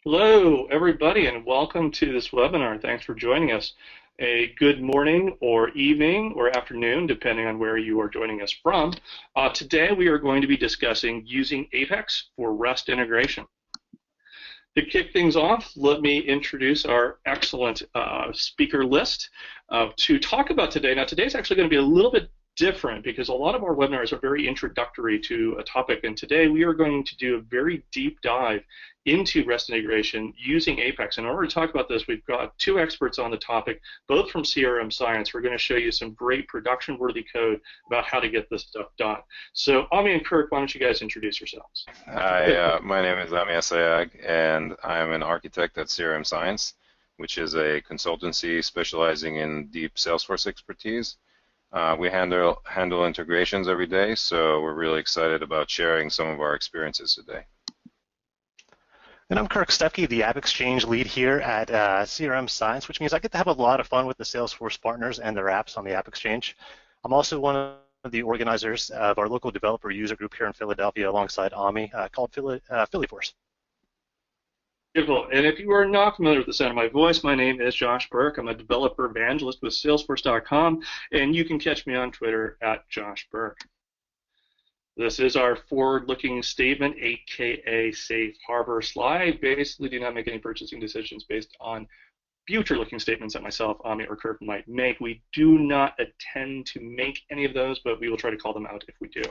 Hello, everybody, and welcome to this webinar. Thanks for joining us. A good morning or evening or afternoon, depending on where you are joining us from. Today, we are going to be discussing using Apex for REST integration. To kick things off, let me introduce our excellent speaker list to talk about today. Now, today's actually going to be a little bit different because a lot of our webinars are very introductory to a topic, and today we are going to do a very deep dive into REST integration using Apex. In order to talk about this, we've got two experts on the topic, both from CRM Science. We're going to show you some great production-worthy code about how to get this stuff done. So, Ami and Kirk, why don't you guys introduce yourselves? Hi, my name is Assayag, and I'm an architect at CRM Science, which is a consultancy specializing in deep Salesforce expertise. We handle integrations every day, so we're really excited about sharing some of our experiences today. And I'm Kirk Steffke, the App Exchange lead here at CRM Science, which means I get to have a lot of fun with the Salesforce partners and their apps on the App Exchange. I'm also one of the organizers of our local developer user group here in Philadelphia alongside Ami called Phillyforce. Beautiful. And if you are not familiar with the sound of my voice, my name is Josh Birk. I'm a developer evangelist with Salesforce.com, and you can catch me on Twitter at Josh Birk. This is our forward-looking statement, aka safe harbor slide. Basically, do not make any purchasing decisions based on future-looking statements that myself, Ami, or Kirk might make. We do not intend to make any of those, but we will try to call them out if we do.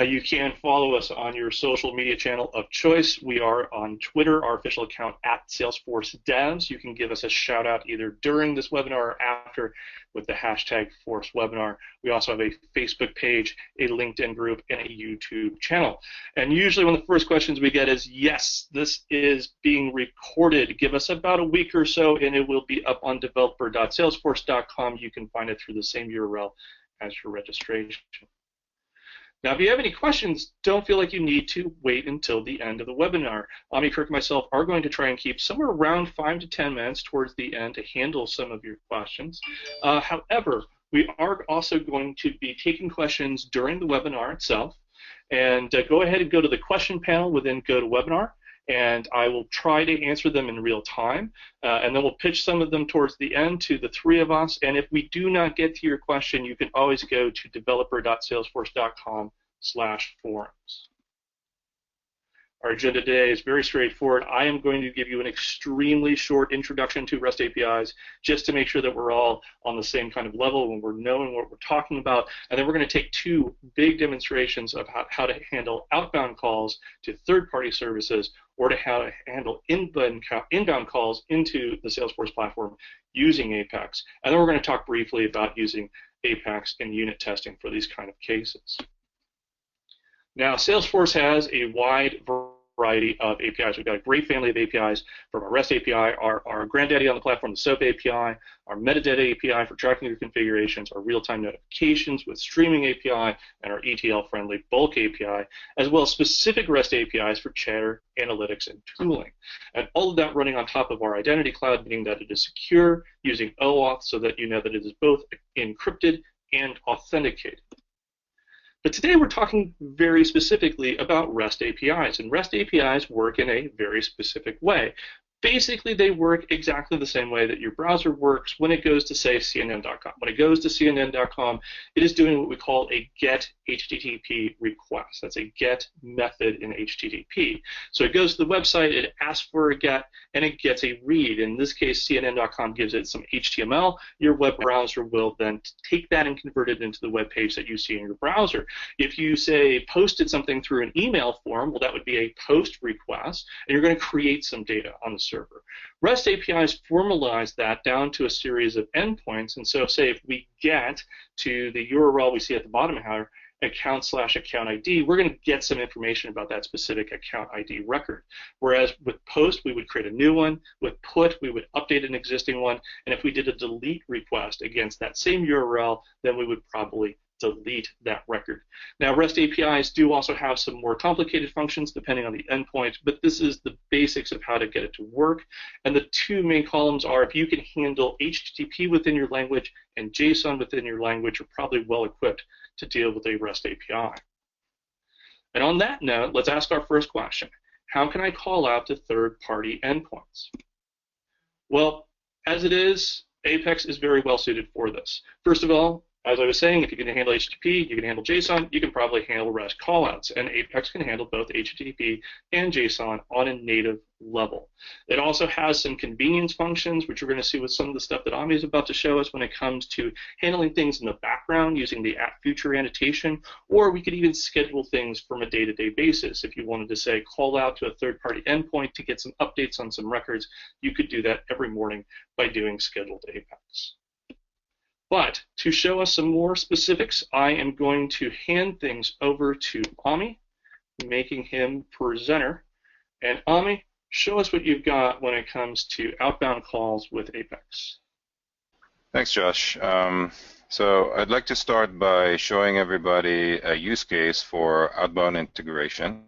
You can follow us on your social media channel of choice. We are on Twitter, our official account at Salesforce Devs. You can give us a shout out either during this webinar or after with the hashtag ForceWebinar. We also have a Facebook page, a LinkedIn group, and a YouTube channel. And usually one of the first questions we get is, yes, this is being recorded. Give us about a week or so, and it will be up on developer.salesforce.com. You can find it through the same URL as your registration. Now, if you have any questions, don't feel like you need to wait until the end of the webinar. Ami, Kirk, and myself are going to try and keep somewhere around 5 to 10 minutes towards the end to handle some of your questions. However, we are also going to be taking questions during the webinar itself. And go ahead and go to the question panel within GoToWebinar, and I will try to answer them in real time. And then we'll pitch some of them towards the end to the three of us. And if we do not get to your question, you can always go to developer.salesforce.com/forums. Our agenda today is very straightforward. I am going to give you an extremely short introduction to REST APIs just to make sure that we're all on the same kind of level when we're knowing what we're talking about. And then we're going to take two big demonstrations of how to handle outbound calls to third-party services or to how to handle inbound calls into the Salesforce platform using Apex. And then we're going to talk briefly about using Apex in unit testing for these kind of cases. Now, Salesforce has a wide variety of APIs. We've got a great family of APIs from our REST API, our granddaddy on the platform, the SOAP API, our metadata API for tracking your configurations, our real-time notifications with streaming API, and our ETL-friendly bulk API, as well as specific REST APIs for chatter, analytics, and tooling. And all of that running on top of our identity cloud, meaning that it is secure, using OAuth so that you know that it is both encrypted and authenticated. But today we're talking very specifically about REST APIs, and REST APIs work in a very specific way. Basically, they work exactly the same way that your browser works when it goes to, say, CNN.com. When it goes to CNN.com, it is doing what we call a GET HTTP request. That's a GET method in HTTP. So it goes to the website, it asks for a GET, and it gets a read. In this case, CNN.com gives it some HTML. Your web browser will then take that and convert it into the web page that you see in your browser. If you, say, posted something through an email form, well, that would be a POST request, and you're going to create some data on the server. REST APIs formalize that down to a series of endpoints, and so say if we get to the URL we see at the bottom here, account/account ID, we're going to get some information about that specific account ID record. Whereas with POST, we would create a new one. With PUT, we would update an existing one. And if we did a delete request against that same URL, then we would probably delete that record. Now, REST APIs do also have some more complicated functions depending on the endpoint, but this is the basics of how to get it to work. And the two main columns are if you can handle HTTP within your language and JSON within your language, you're probably well equipped to deal with a REST API. And on that note, let's ask our first question. How can I call out to third-party endpoints? Well, as it is, Apex is very well suited for this. First of all, as I was saying, if you can handle HTTP, you can handle JSON, you can probably handle REST callouts, and Apex can handle both HTTP and JSON on a native level. It also has some convenience functions, which we're going to see with some of the stuff that Ami is about to show us when it comes to handling things in the background using the @future annotation, or we could even schedule things from a day-to-day basis. If you wanted to, say, call out to a third-party endpoint to get some updates on some records, you could do that every morning by doing scheduled Apex. But to show us some more specifics, I am going to hand things over to Ami, making him presenter. And Ami, show us what you've got when it comes to outbound calls with Apex. Thanks, Josh. So I'd like to start by showing everybody a use case for outbound integration.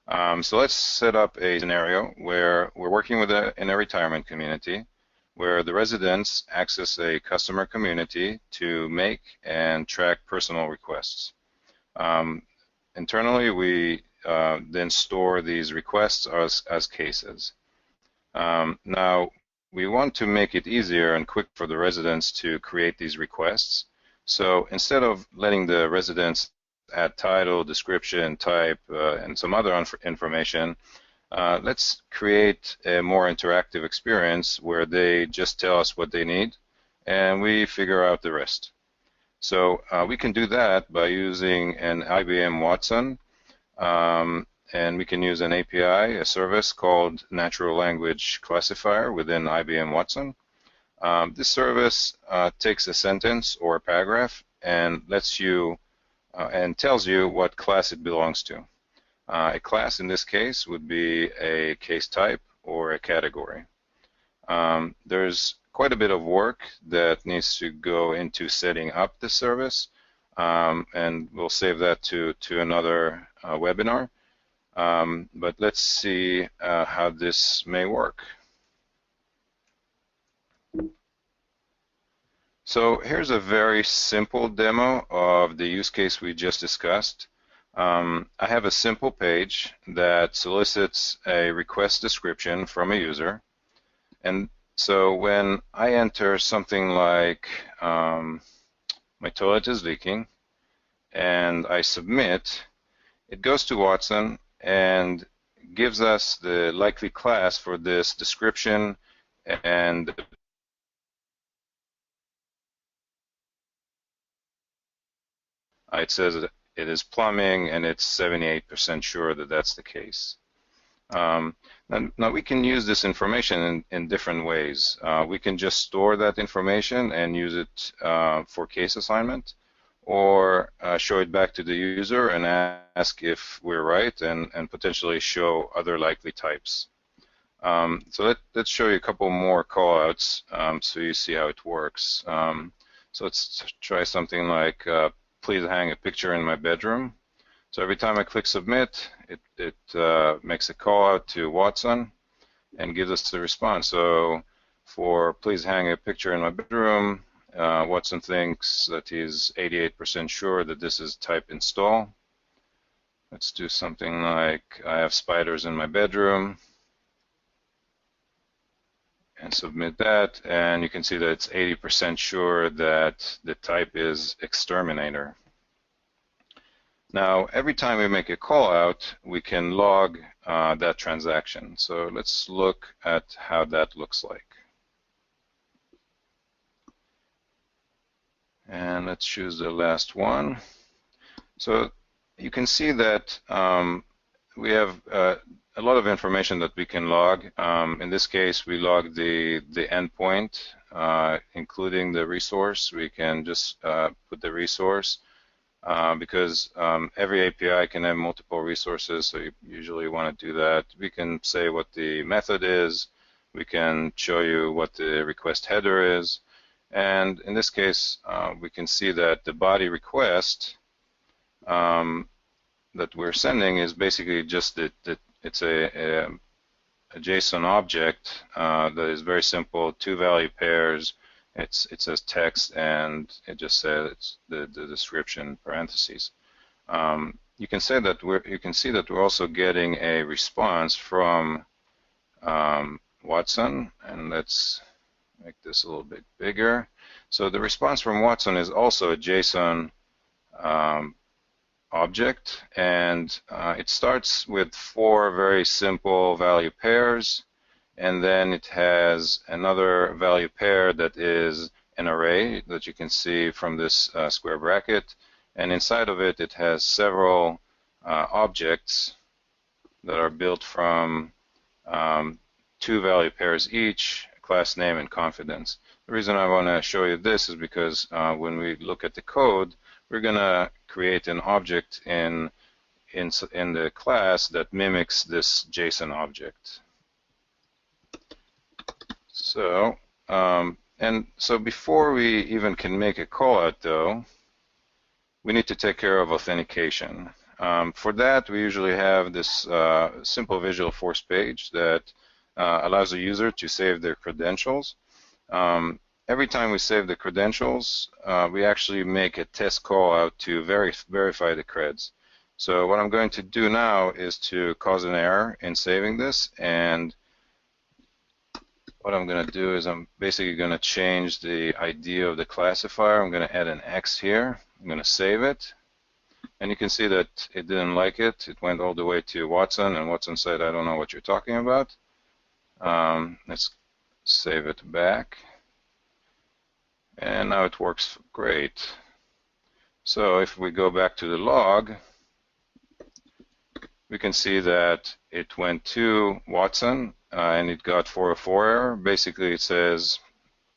So let's set up a scenario where we're working in a retirement community, where the residents access a customer community to make and track personal requests. Internally, we then store these requests as cases. Now, we want to make it easier and quick for the residents to create these requests. So instead of letting the residents add title, description, type, and some other information, let's create a more interactive experience where they just tell us what they need and we figure out the rest. So we can do that by using an IBM Watson, and we can use an API, a service called Natural Language Classifier within IBM Watson. This service takes a sentence or a paragraph and lets you and tells you what class it belongs to. A class in this case would be a case type or a category. There's quite a bit of work that needs to go into setting up the service, and we'll save that to another webinar. But let's see how this may work. So here's a very simple demo of the use case we just discussed. I have a simple page that solicits a request description from a user. And so when I enter something like my toilet is leaking and I submit, it goes to Watson and gives us the likely class for this description, and it says it is plumbing, and it's 78% sure that that's the case. Now we can use this information in different ways. We can just store that information and use it for case assignment, or show it back to the user and ask if we're right, and potentially show other likely types. So let's show you a couple more callouts so you see how it works. So let's try something like, please hang a picture in my bedroom. So every time I click submit, it makes a call out to Watson and gives us the response. So for please hang a picture in my bedroom, Watson thinks that he's 88% sure that this is type install. Let's do something like, I have spiders in my bedroom, and submit that, and you can see that it's 80% sure that the type is exterminator. Now, every time we make a call out, we can log that transaction. So let's look at how that looks like. And let's choose the last one. So you can see that we have a lot of information that we can log. In this case, we log the endpoint, including the resource. We can just put the resource. Because every API can have multiple resources, so you usually want to do that. We can say what the method is. We can show you what the request header is. And in this case, we can see that the body request that we're sending is basically just that it's a JSON object that is very simple, 2 value pairs. It says text, and it just says it's the description parentheses. you can see that we're also getting a response from Watson, and let's make this a little bit bigger. So the response from Watson is also a JSON object, and it starts with 4 very simple value pairs, and then it has another value pair that is an array that you can see from this square bracket, and inside of it, it has several objects that are built from 2 value pairs each, class name and confidence. The reason I want to show you this is because when we look at the code, we're going to create an object in the class that mimics this JSON object. So, so before we even can make a callout, though, we need to take care of authentication. For that, we usually have this simple Visualforce page that allows the user to save their credentials. Every time we save the credentials, we actually make a test call out to verify the creds. So what I'm going to do now is to cause an error in saving this, and what I'm going to do is I'm basically going to change the ID of the classifier. I'm going to add an X here. I'm going to save it. And you can see that it didn't like it. It went all the way to Watson, and Watson said, I don't know what you're talking about. Let's save it back. And now it works great. So if we go back to the log, we can see that it went to Watson and it got 404 error. Basically, it says,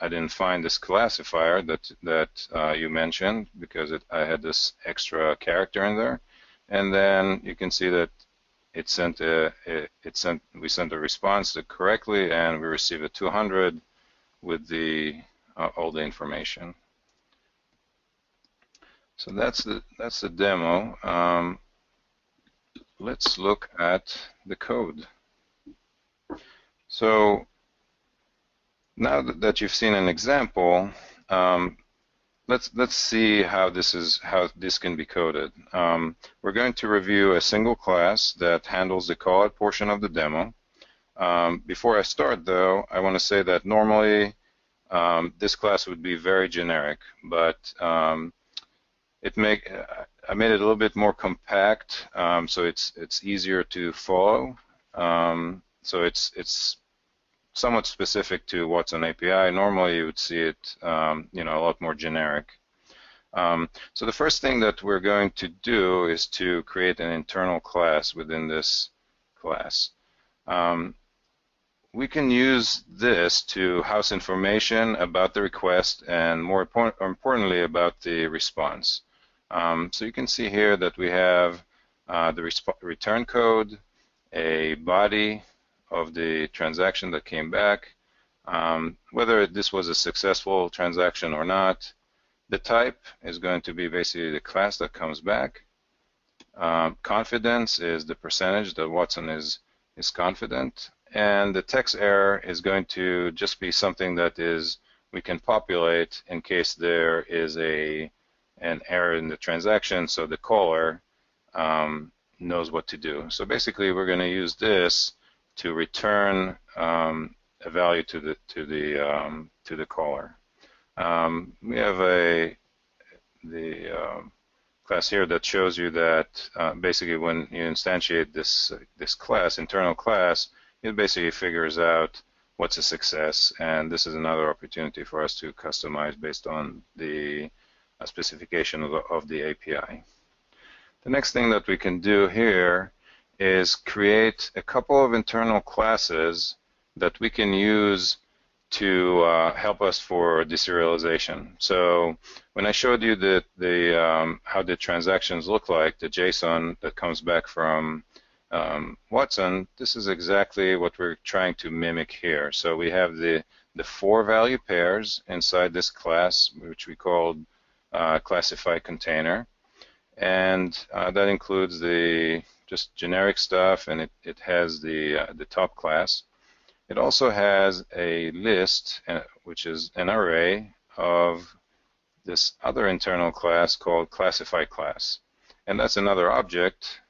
I didn't find this classifier that you mentioned because I had this extra character in there. And then you can see that we sent a response correctly, and we received a 200 with all the information. So that's the demo. Let's look at the code. So now that you've seen an example, let's see how this can be coded. We're going to review a single class that handles the callout portion of the demo. Before I start, though, I want to say that normally this class would be very generic, but I made it a little bit more compact, so it's easier to follow. So it's somewhat specific to Watson API. Normally, you would see it, a lot more generic. So the first thing that we're going to do is to create an internal class within this class. We can use this to house information about the request and, more importantly, about the response. So you can see here that we have the return code, a body of the transaction that came back, whether this was a successful transaction or not. The type is going to be basically the class that comes back. Confidence is the percentage that Watson is confident. And the text error is going to just be something that we can populate in case there is an error in the transaction, so the caller knows what to do. So basically, we're going to use this to return a value to the caller. We have the class here that shows you that basically when you instantiate this class, internal class, it basically figures out what's a success, and this is another opportunity for us to customize based on the specification of the API. The next thing that we can do here is create a couple of internal classes that we can use to help us for deserialization. So when I showed you how the transactions look like, the JSON that comes back from Watson, this is exactly what we're trying to mimic here. So we have the 4 value pairs inside this class, which we called classify container, and that includes the just generic stuff, and it has the top class. It also has a list, which is an array of this other internal class called classify class. and that's another object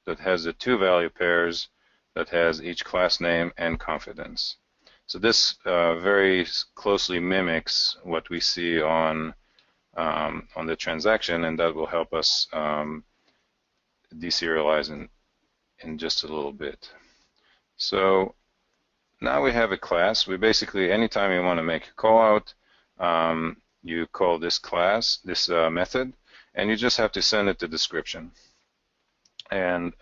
that has the two value pairs that has each class name and confidence. So this very closely mimics what we see on the transaction, and that will help us deserialize in just a little bit. So now we have a class. We basically, anytime you want to make a call out, you call this class, this method, and you just have to send it the description. And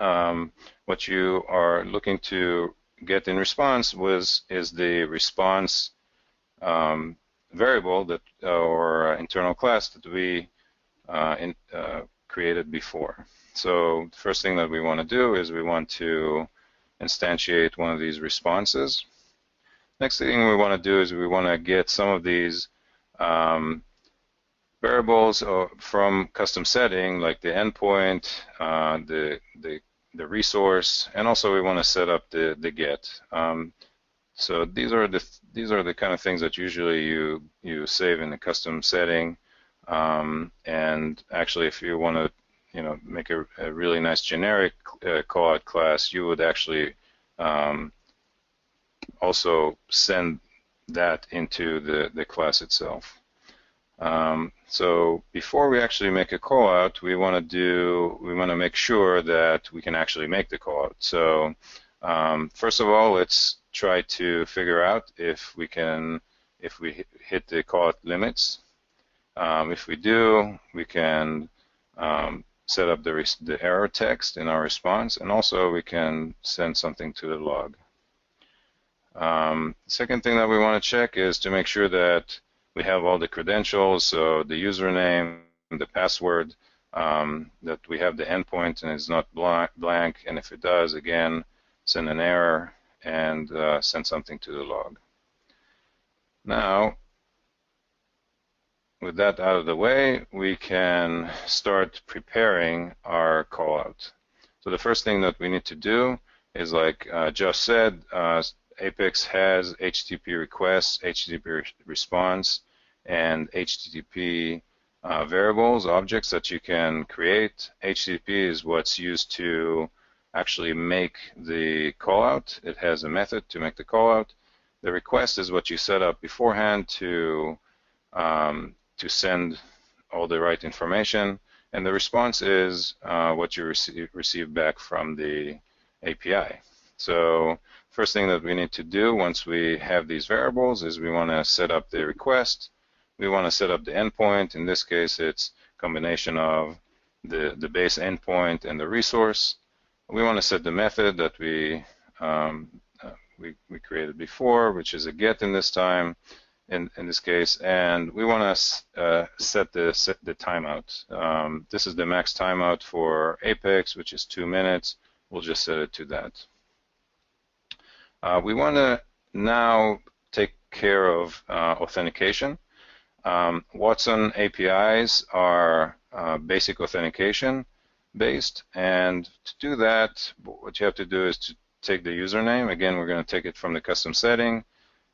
what you are looking to get in response is the response variable that or internal class that we created before. So the first thing that we want to do is we want to instantiate one of these responses. Next thing we want to do is we want to get some of these variables from custom setting, like the endpoint, the resource, and also we want to set up the get. So these are the kind of things that usually you save in the custom setting. And actually, if you want to make a really nice generic callout class, you would actually also send that into the class itself. So before we actually make a callout, we want to make sure that we can actually make the callout. So first of all, let's try to figure out if we hit the callout limits. If we do, we can set up the error text in our response, and also we can send something to the log. The second thing that we want to check is to make sure that we have all the credentials, so the username, the password, that we have the endpoint and it's not blank, and if it does, again, send an error and send something to the log. Now, with that out of the way, we can start preparing our callout. So the first thing that we need to do is, like Josh said, Apex has HTTP requests, HTTP response, and HTTP variables, objects that you can create. HTTP is what's used to actually make the callout. It has a method to make the callout. The request is what you set up beforehand to send all the right information, and the response is what you receive back from the API. So first thing that we need to do once we have these variables is we want to set up the request. We want to set up the endpoint. In this case, it's a combination of the base endpoint and the resource. We want to set the method that we created before, which is a get in this time, in this case, and we want to set the timeout. This is the max timeout for Apex, which is 2 minutes. We'll just set it to that. We want to now take care of authentication. Watson APIs are basic authentication based, and to do that, what you have to do is to take the username. Again, we're going to take it from the custom setting,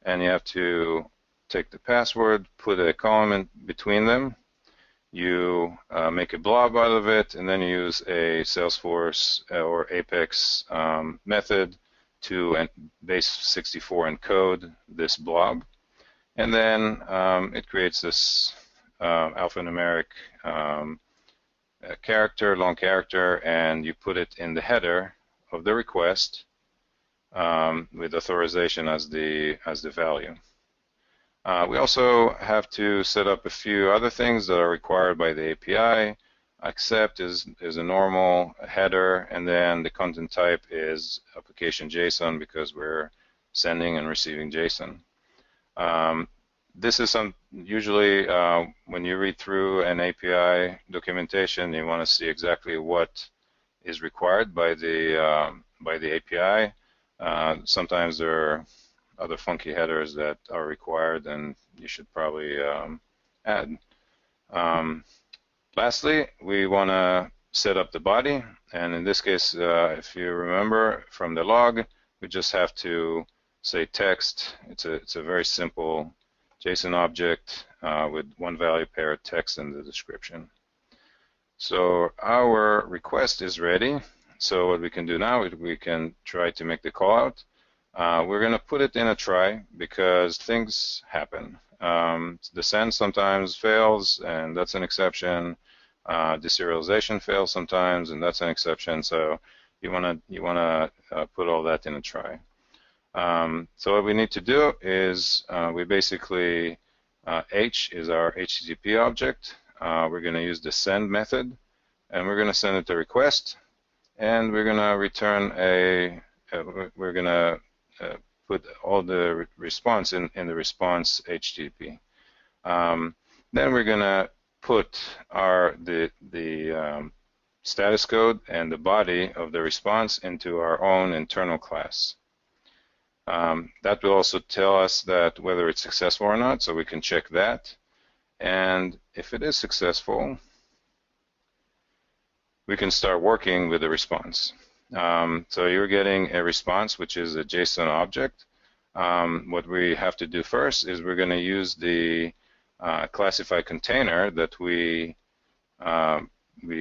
and you have to take the password, put a column in between them. You make a blob out of it, and then you use a Salesforce or Apex method to base 64 encode this blob. And then it creates this alphanumeric character, long character, and you put it in the header of the request with authorization as the value. We also have to set up a few other things that are required by the API. Accept is a normal header, and then the content type is application JSON because we're sending and receiving JSON. This is usually when you read through an API documentation, you want to see exactly what is required by the API. Sometimes there are other funky headers that are required, and you should probably add. Lastly, we want to set up the body, and in this case, if you remember from the log, we just have to say text. It's a very simple JSON object with one value pair, text, and the description. So our request is ready. So what we can do now is we can try to make the call out. We're going to put it in a try because things happen. The send sometimes fails, and that's an exception. Deserialization fails sometimes, and that's an exception. So you want to put all that in a try. So what we need to do is we basically H is our HTTP object. We're going to use the send method, and we're going to send it a request, and we're going to return we're going to put all the response in the response HTTP. Then we're going to put the status code and the body of the response into our own internal class. That will also tell us that whether it's successful or not, so we can check that. And if it is successful, we can start working with the response. So you're getting a response, which is a JSON object. What we have to do first is we're going to use the classify container that we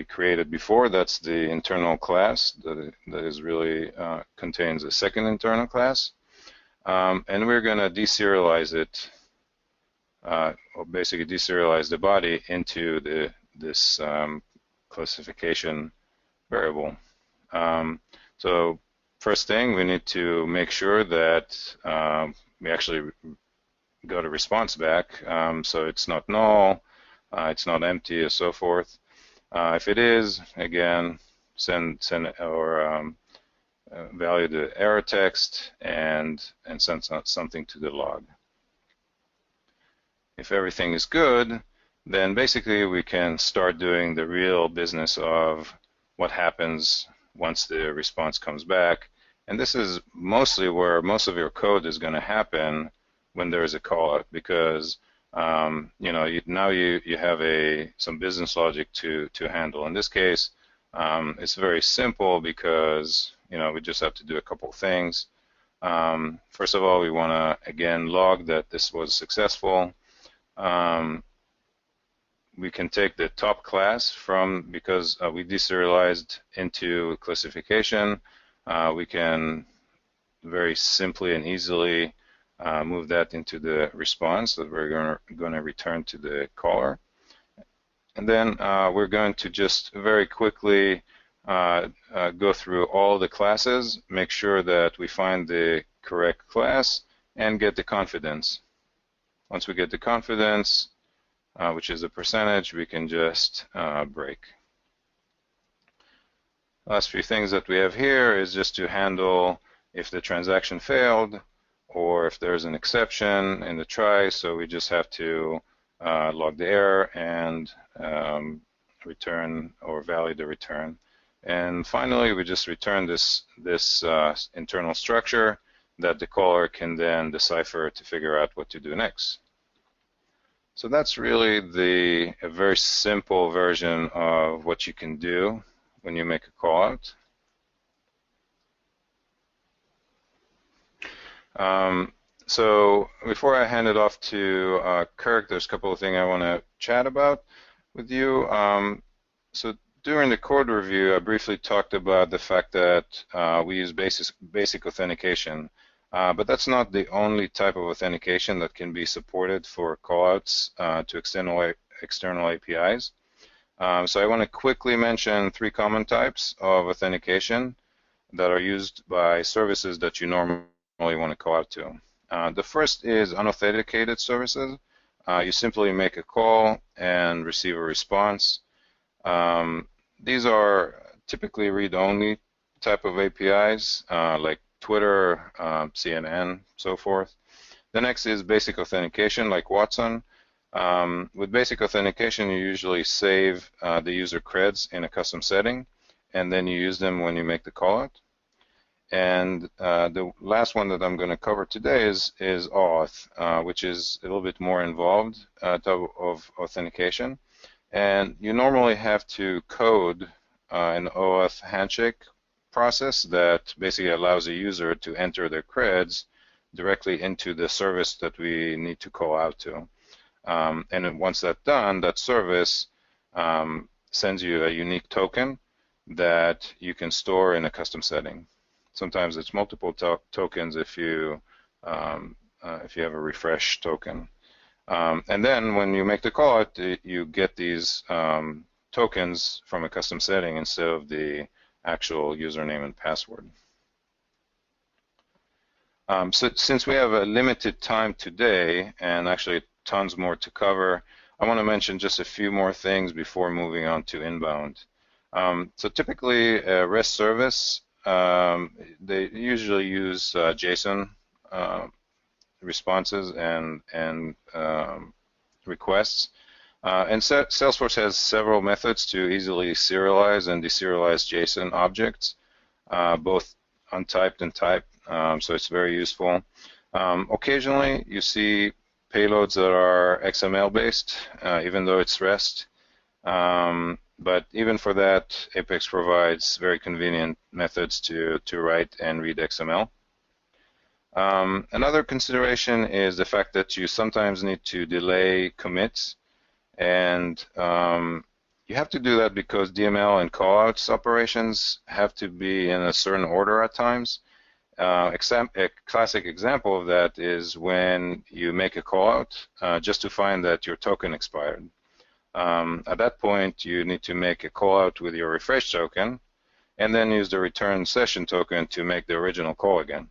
created before. That's the internal class that is really contains a second internal class. And we're going to deserialize it, or basically deserialize the body into this classification variable. So first thing, we need to make sure that we actually got a response back. So it's not null, it's not empty, and so forth. If it is, again, send or value the error text and send something to the log. If everything is good, then basically we can start doing the real business of what happens once the response comes back. And this is mostly where most of your code is going to happen when there is a callout, because now you have some business logic to handle. In this case, it's very simple because we just have to do a couple things. First of all, we want to again log that this was successful. We can take the top class because we deserialized into classification. We can very simply and easily move that into the response that we're going to return to the caller. And then we're going to just very quickly go through all the classes, make sure that we find the correct class, and get the confidence. Once we get the confidence, which is a percentage, we can just break. Last few things that we have here is just to handle if the transaction failed or if there's an exception in the try. So we just have to log the error and return or validate the return. And finally, we just return this internal structure that the caller can then decipher to figure out what to do next. So that's really a very simple version of what you can do when you make a call out. So before I hand it off to Kirk, there's a couple of things I want to chat about with you. So during the code review, I briefly talked about the fact that we use basic authentication. But that's not the only type of authentication that can be supported for callouts to external APIs. So I want to quickly mention 3 common types of authentication that are used by services that you normally want to call out to. The first is unauthenticated services. You simply make a call and receive a response. These are typically read-only type of APIs, like Twitter, CNN, so forth. The next is basic authentication, like Watson. With basic authentication, you usually save the user creds in a custom setting, and then you use them when you make the callout. And the last one that I'm going to cover today is auth, which is a little bit more involved type of authentication. And you normally have to code an OAuth handshake process that basically allows a user to enter their creds directly into the service that we need to call out to. And then once that's done, that service sends you a unique token that you can store in a custom setting. Sometimes it's multiple tokens if you have a refresh token. And then when you make the call out, you get these tokens from a custom setting instead of the actual username and password. So since we have a limited time today, and actually tons more to cover, I want to mention just a few more things before moving on to inbound. So typically, a REST service, they usually use JSON responses and requests. And Salesforce has several methods to easily serialize and deserialize JSON objects, both untyped and typed, so it's very useful. Occasionally, you see payloads that are XML-based, even though it's REST. But even for that, Apex provides very convenient methods to write and read XML. Another consideration is the fact that you sometimes need to delay commits, and you have to do that because DML and callouts operations have to be in a certain order at times. A classic example of that is when you make a callout just to find that your token expired. At that point, you need to make a callout with your refresh token, and then use the return session token to make the original call again.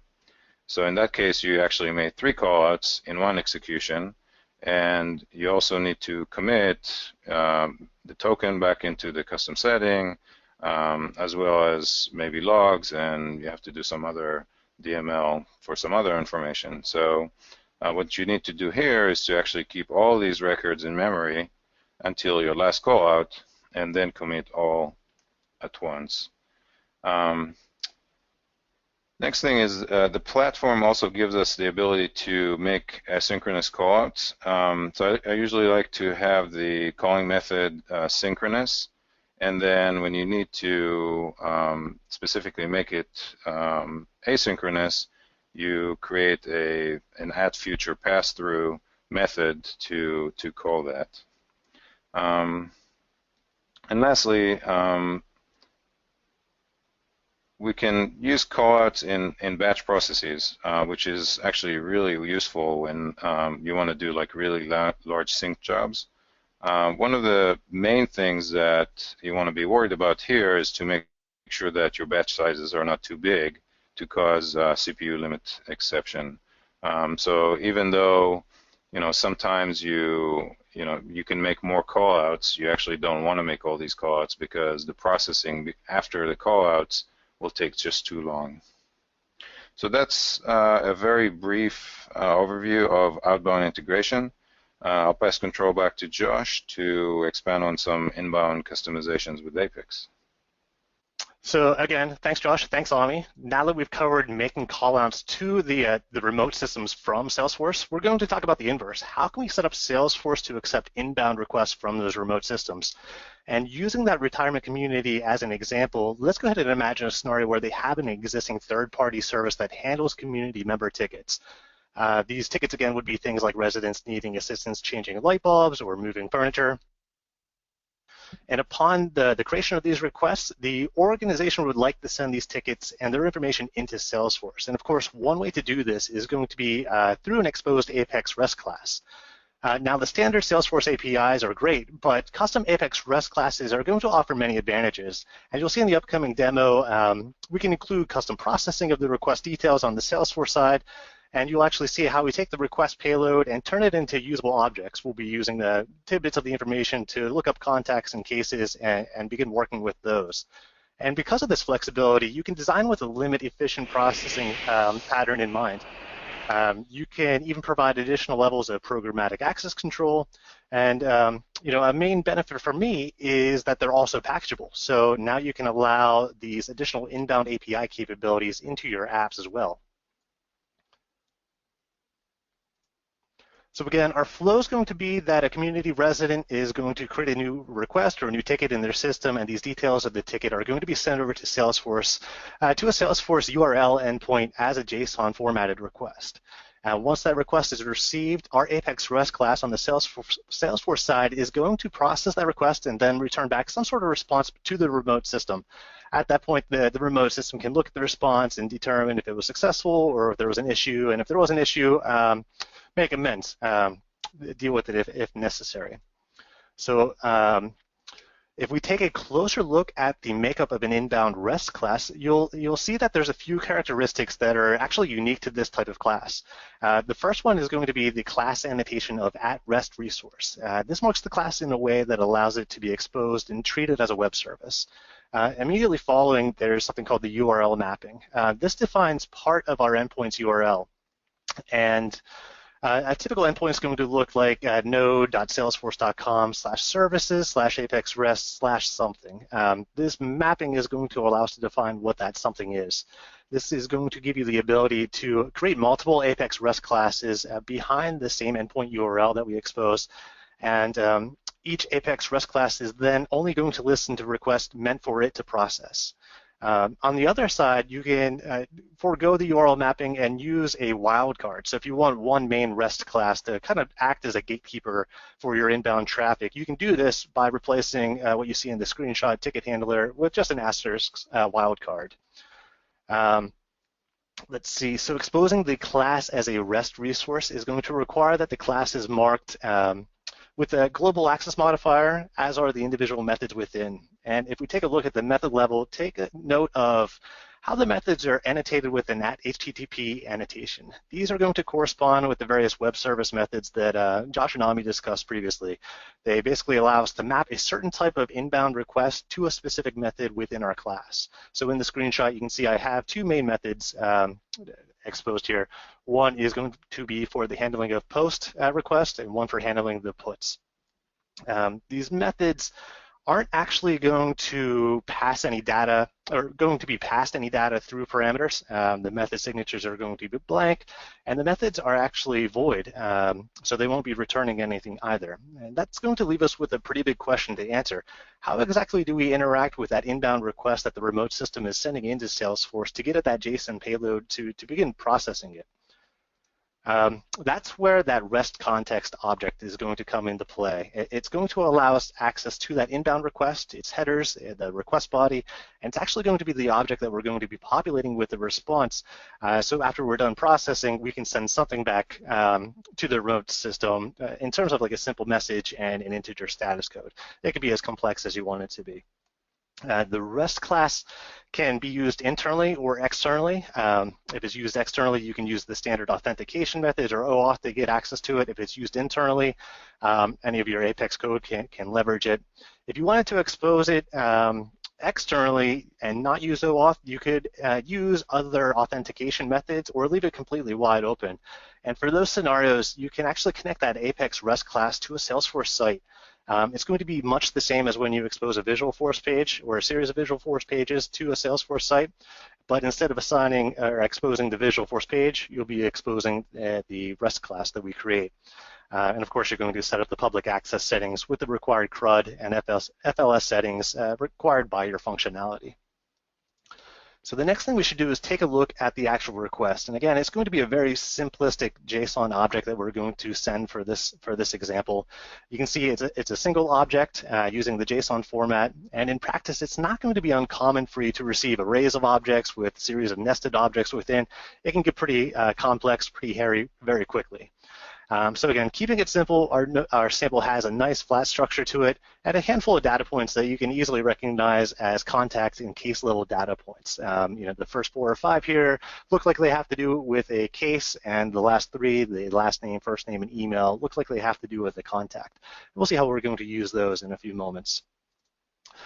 So in that case, you actually made 3 callouts in one execution, and you also need to commit the token back into the custom setting, as well as maybe logs, and you have to do some other DML for some other information. So what you need to do here is to actually keep all these records in memory until your last callout, and then commit all at once. Next thing is the platform also gives us the ability to make asynchronous callouts. So I usually like to have the calling method synchronous, and then when you need to specifically make it asynchronous, you create an add future pass-through method to call that. And lastly, we can use callouts in batch processes, which is actually really useful when you want to do like really large sync jobs. One of the main things that you want to be worried about here is to make sure that your batch sizes are not too big to cause CPU limit exception. So even though sometimes you can make more callouts, you actually don't want to make all these callouts because the processing after the callouts will take just too long. So that's a very brief overview of outbound integration. I'll pass control back to Josh to expand on some inbound customizations with Apex. So again, thanks Josh, thanks Ami. Now that we've covered making callouts to the remote systems from Salesforce, we're going to talk about the inverse. How can we set up Salesforce to accept inbound requests from those remote systems? And using that retirement community as an example, let's go ahead and imagine a scenario where they have an existing third-party service that handles community member tickets. These tickets, again, would be things like residents needing assistance changing light bulbs or moving furniture. And upon the creation of these requests, the organization would like to send these tickets and their information into Salesforce. And of course, one way to do this is going to be through an exposed Apex REST class. Now, the standard Salesforce APIs are great, but custom Apex REST classes are going to offer many advantages. And you'll see in the upcoming demo, we can include custom processing of the request details on the Salesforce side, and you'll actually see how we take the request payload and turn it into usable objects. We'll be using the tidbits of the information to look up contacts and cases and begin working with those. And because of this flexibility, you can design with a limit-efficient processing pattern in mind. You can even provide additional levels of programmatic access control. And a main benefit for me is that they're also packageable. So now you can allow these additional inbound API capabilities into your apps as well. So again, our flow is going to be that a community resident is going to create a new request or a new ticket in their system, and these details of the ticket are going to be sent over to Salesforce, to a Salesforce URL endpoint as a JSON formatted request. Once that request is received, our Apex REST class on the Salesforce side is going to process that request and then return back some sort of response to the remote system. At that point, the remote system can look at the response and determine if it was successful or if there was an issue. And if there was an issue, make amends, deal with it if necessary. So if we take a closer look at the makeup of an inbound REST class, you'll see that there's a few characteristics that are actually unique to this type of class. The first one is going to be the class annotation of @REST resource. This marks the class in a way that allows it to be exposed and treated as a web service. Immediately following, there's something called the URL mapping. This defines part of our endpoint's URL. And a typical endpoint is going to look like node.salesforce.com/services/apexrest/something. This mapping is going to allow us to define what that something is. This is going to give you the ability to create multiple Apex REST classes behind the same endpoint URL that we expose. And each Apex REST class is then only going to listen to requests meant for it to process. On the other side, you can forego the URL mapping and use a wildcard. So if you want one main REST class to kind of act as a gatekeeper for your inbound traffic, you can do this by replacing what you see in the screenshot ticket handler with just an asterisk wildcard. Let's see, so exposing the class as a REST resource is going to require that the class is marked with a global access modifier, as are the individual methods within. And if we take a look at the method level, take a note of how the methods are annotated with an @HTTP annotation. These are going to correspond with the various web service methods that Josh and Ami discussed previously. They basically allow us to map a certain type of inbound request to a specific method within our class. So in the screenshot, you can see I have two main methods exposed here. One is going to be for the handling of post requests and one for handling the puts. These methods aren't actually going to pass any data or going to be passed any data through parameters. The method signatures are going to be blank, and the methods are actually void, so they won't be returning anything either. And that's going to leave us with a pretty big question to answer. How exactly do we interact with that inbound request that the remote system is sending into Salesforce to get at that JSON payload to begin processing it? That's where that REST context object is going to come into play. It's going to allow us access to that inbound request, its headers, the request body, and it's actually going to be the object that we're going to be populating with the response. So after we're done processing, we can send something back to the remote system in terms of like a simple message and an integer status code. It could be as complex as you want it to be. The REST class can be used internally or externally. If it's used externally, you can use the standard authentication method or OAuth to get access to it. If it's used internally, any of your Apex code can leverage it. If you wanted to expose it externally and not use OAuth, you could use other authentication methods or leave it completely wide open. And for those scenarios, you can actually connect that Apex REST class to a Salesforce site. It's going to be much the same as when you expose a Visualforce page or a series of Visualforce pages to a Salesforce site, but instead of assigning or exposing the Visualforce page, you'll be exposing the REST class that we create. And of course, you're going to set up the public access settings with the required CRUD and FLS settings required by your functionality. So the next thing we should do is take a look at the actual request. And again, it's going to be a very simplistic JSON object that we're going to send for this example. You can see it's a single object using the JSON format. And in practice, it's not going to be uncommon for you to receive arrays of objects with a series of nested objects within. It can get pretty complex, pretty hairy very quickly. So again, keeping it simple, our sample has a nice flat structure to it and a handful of data points that you can easily recognize as contact and case level data points. The first 4 or 5 here look like they have to do with a case, and the last 3, the last name, first name, and email, look like they have to do with a contact. We'll see how we're going to use those in a few moments.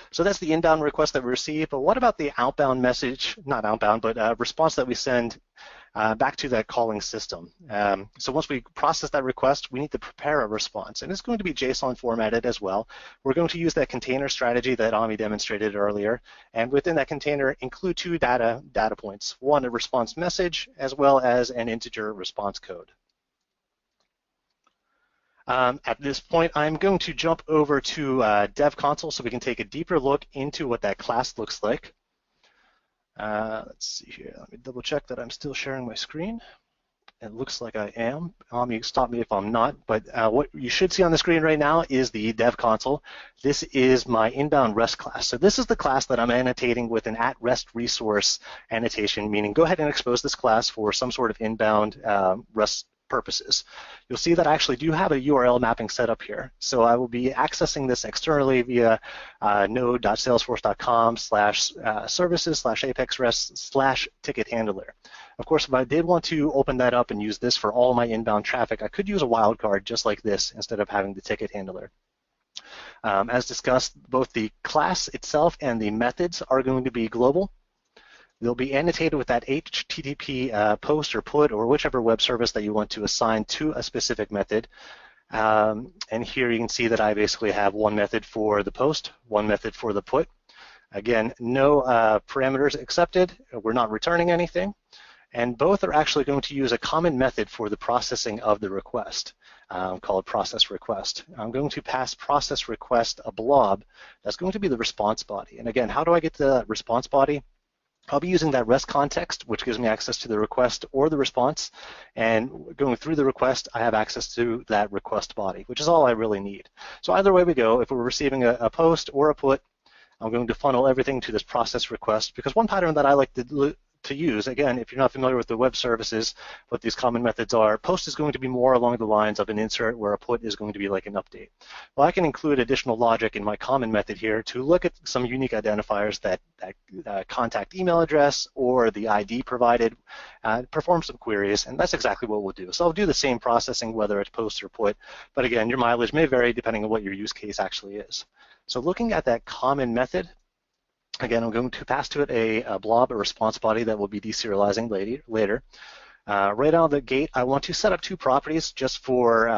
So that's the inbound request that we receive, but what about the outbound message, not outbound, but response that we send back to that calling system? So once we process that request, we need to prepare a response, and it's going to be JSON formatted as well. We're going to use that container strategy that Ami demonstrated earlier, and within that container include 2 data points, one a response message as well as an integer response code. At this point, I'm going to jump over to Dev Console so we can take a deeper look into what that class looks like. Let's see here. Let me double check that I'm still sharing my screen. It looks like I am. You can stop me if I'm not, but what you should see on the screen right now is the dev console. This is my inbound REST class. So this is the class that I'm annotating with an @REST resource annotation, meaning go ahead and expose this class for some sort of inbound REST purposes. You'll see that I actually do have a URL mapping set up here. So I will be accessing this externally via node.salesforce.com/services/apex-rest/ticket handler. Of course, if I did want to open that up and use this for all my inbound traffic, I could use a wildcard just like this instead of having the ticket handler. As discussed, both the class itself and the methods are going to be global. They'll be annotated with that HTTP post or put or whichever web service that you want to assign to a specific method. And here you can see that I basically have one method for the post, one method for the put. Again, no parameters accepted. We're not returning anything. And both are actually going to use a common method for the processing of the request called process request. I'm going to pass process request a blob that's going to be the response body. And again, how do I get to that response body? I'll be using that REST context, which gives me access to the request or the response. And going through the request, I have access to that request body, which is all I really need. So either way we go, if we're receiving a post or a put, I'm going to funnel everything to this process request, because one pattern that I like to use, again, if you're not familiar with the web services, what these common methods are, post is going to be more along the lines of an insert, where a put is going to be like an update. Well, I can include additional logic in my common method here to look at some unique identifiers that contact email address or the ID provided, perform some queries, and that's exactly what we'll do. So I'll do the same processing whether it's post or put, but again, your mileage may vary depending on what your use case actually is. So looking at that common method, again, I'm going to pass to it a blob, a response body that will be deserializing later. Right out of the gate, I want to set up two properties just for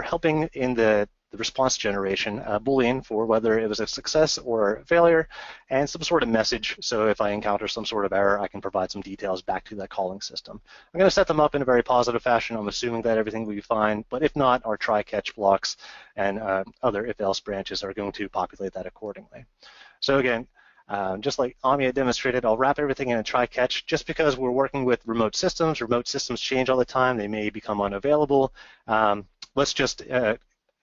helping in the response generation, a Boolean for whether it was a success or a failure, and some sort of message. So if I encounter some sort of error, I can provide some details back to that calling system. I'm going to set them up in a very positive fashion. I'm assuming that everything will be fine, but if not, our try-catch blocks and other if-else branches are going to populate that accordingly. So again, just like Ami had demonstrated, I'll wrap everything in a try-catch just because we're working with remote systems. Remote systems change all the time. They may become unavailable. Let's just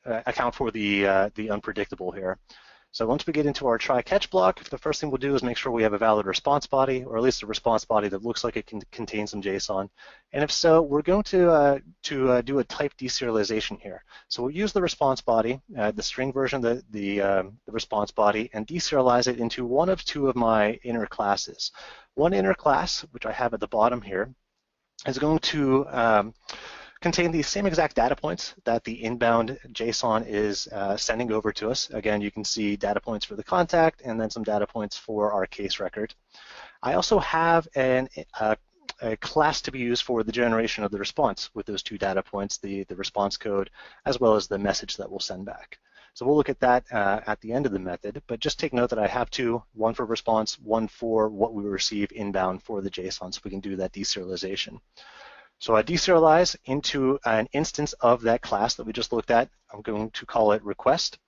account for the unpredictable here. So once we get into our try-catch block, the first thing we'll do is make sure we have a valid response body, or at least a response body that looks like it can contain some JSON. And if so, we're going to do a type deserialization here. So we'll use the response body, the string version, the response body, and deserialize it into one of two of my inner classes. One inner class, which I have at the bottom here, is going to contain the same exact data points that the inbound JSON is sending over to us. Again, you can see data points for the contact and then some data points for our case record. I also have a class to be used for the generation of the response with those two data points, the response code, as well as the message that we'll send back. So we'll look at that at the end of the method, but just take note that I have two, one for response, one for what we receive inbound for the JSON, so we can do that deserialization. So I deserialize into an instance of that class that we just looked at. I'm going to call it request.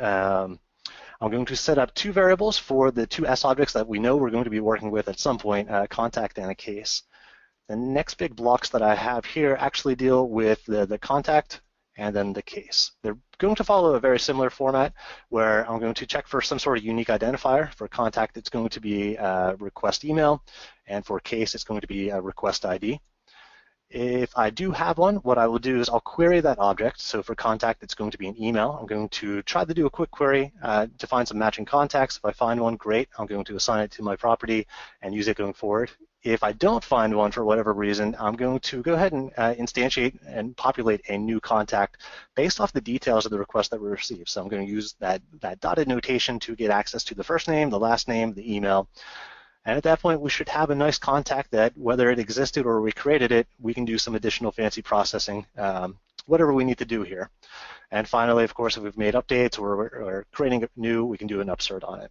I'm going to set up two variables for the two S objects that we know we're going to be working with at some point, contact and a case. The next big blocks that I have here actually deal with the contact and then the case. They're going to follow a very similar format where I'm going to check for some sort of unique identifier. For contact, it's going to be request email, and for case, it's going to be a request ID. If I do have one, what I will do is I'll query that object. So for contact, it's going to be an email. I'm going to try to do a quick query to find some matching contacts. If I find one, great. I'm going to assign it to my property and use it going forward. If I don't find one for whatever reason, I'm going to go ahead and instantiate and populate a new contact based off the details of the request that we received. So I'm going to use that dotted notation to get access to the first name, the last name, the email. And at that point, we should have a nice contact that, whether it existed or we created it, we can do some additional fancy processing, whatever we need to do here. And finally, of course, if we've made updates or we're creating new, we can do an upsert on it.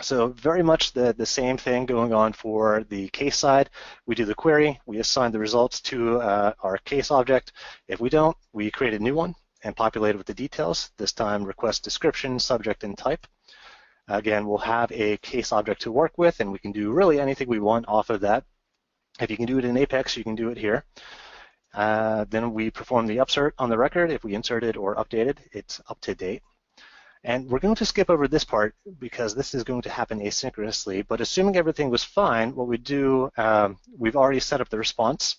So very much the same thing going on for the case side. We do the query, we assign the results to our case object. If we don't, we create a new one and populate it with the details, this time request description, subject, and type. Again, we'll have a case object to work with, and we can do really anything we want off of that. If you can do it in Apex, you can do it here. Then we perform the upsert on the record. If we inserted or updated, it's up to date. And we're going to skip over this part because this is going to happen asynchronously. But assuming everything was fine, what we do, we've already set up the response.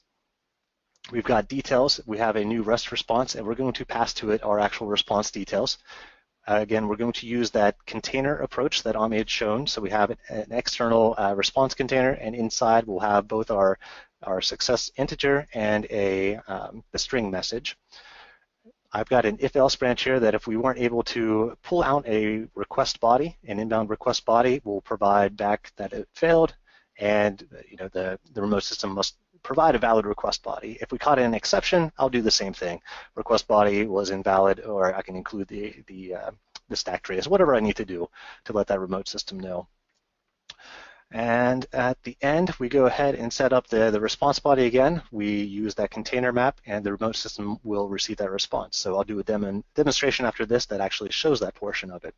We've got details. We have a new REST response, and we're going to pass to it our actual response details. Again, we're going to use that container approach that Ami had shown. So we have an external response container, and inside we'll have both our success integer and the string message. I've got an if-else branch here that if we weren't able to pull out a request body, an inbound request body, will provide back that it failed, and the remote system must provide a valid request body. If we caught an exception, I'll do the same thing. Request body was invalid, or I can include the stack trace, whatever I need to do to let that remote system know. And at the end, we go ahead and set up the response body again. We use that container map, and the remote system will receive that response. So I'll do a demonstration after this that actually shows that portion of it.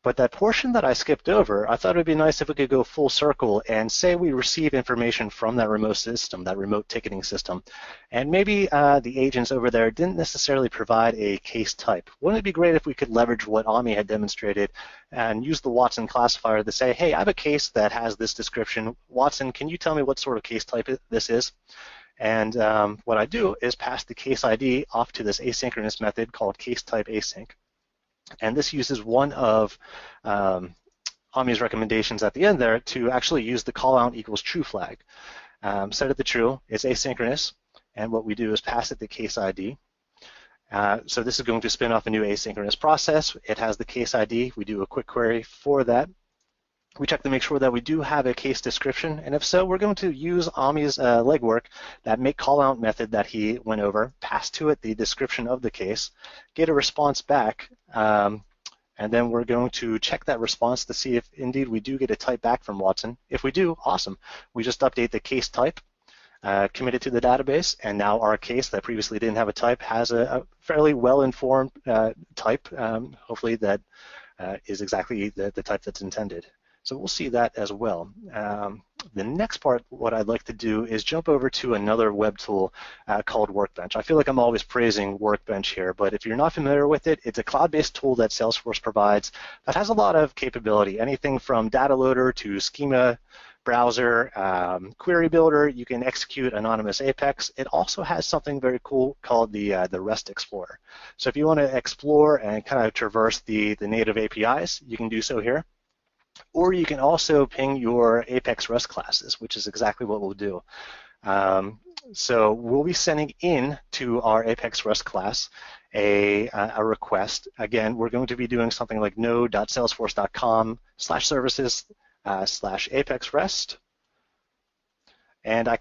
But that portion that I skipped over, I thought it would be nice if we could go full circle and say we receive information from that remote system, that remote ticketing system, and maybe the agents over there didn't necessarily provide a case type. Wouldn't it be great if we could leverage what Ami had demonstrated and use the Watson classifier to say, hey, I have a case that has this description. Watson, can you tell me what sort of case type this is? And what I do is pass the case ID off to this asynchronous method called case type async. And this uses one of Ami's recommendations at the end there to actually use the callout equals true flag. Set it to true, it's asynchronous, and what we do is pass it the case ID. So this is going to spin off a new asynchronous process. It has the case ID. We do a quick query for that. We check to make sure that we do have a case description, and if so, we're going to use Ami's legwork, that make callout method that he went over, pass to it the description of the case, get a response back, and then we're going to check that response to see if indeed we do get a type back from Watson. If we do, awesome. We just update the case type, commit it to the database, and now our case that previously didn't have a type has a fairly well-informed type, hopefully that is exactly the type that's intended. So we'll see that as well. The next part, what I'd like to do is jump over to another web tool called Workbench. I feel like I'm always praising Workbench here, but if you're not familiar with it, it's a cloud-based tool that Salesforce provides that has a lot of capability, anything from data loader to schema browser, query builder. You can execute anonymous Apex. It also has something very cool called the REST Explorer. So if you want to explore and kind of traverse the native APIs, you can do so here. Or you can also ping your Apex REST classes, which is exactly what we'll do. So we'll be sending in to our Apex REST class a request. Again, we're going to be doing something like node.salesforce.com/services/Apex REST. And I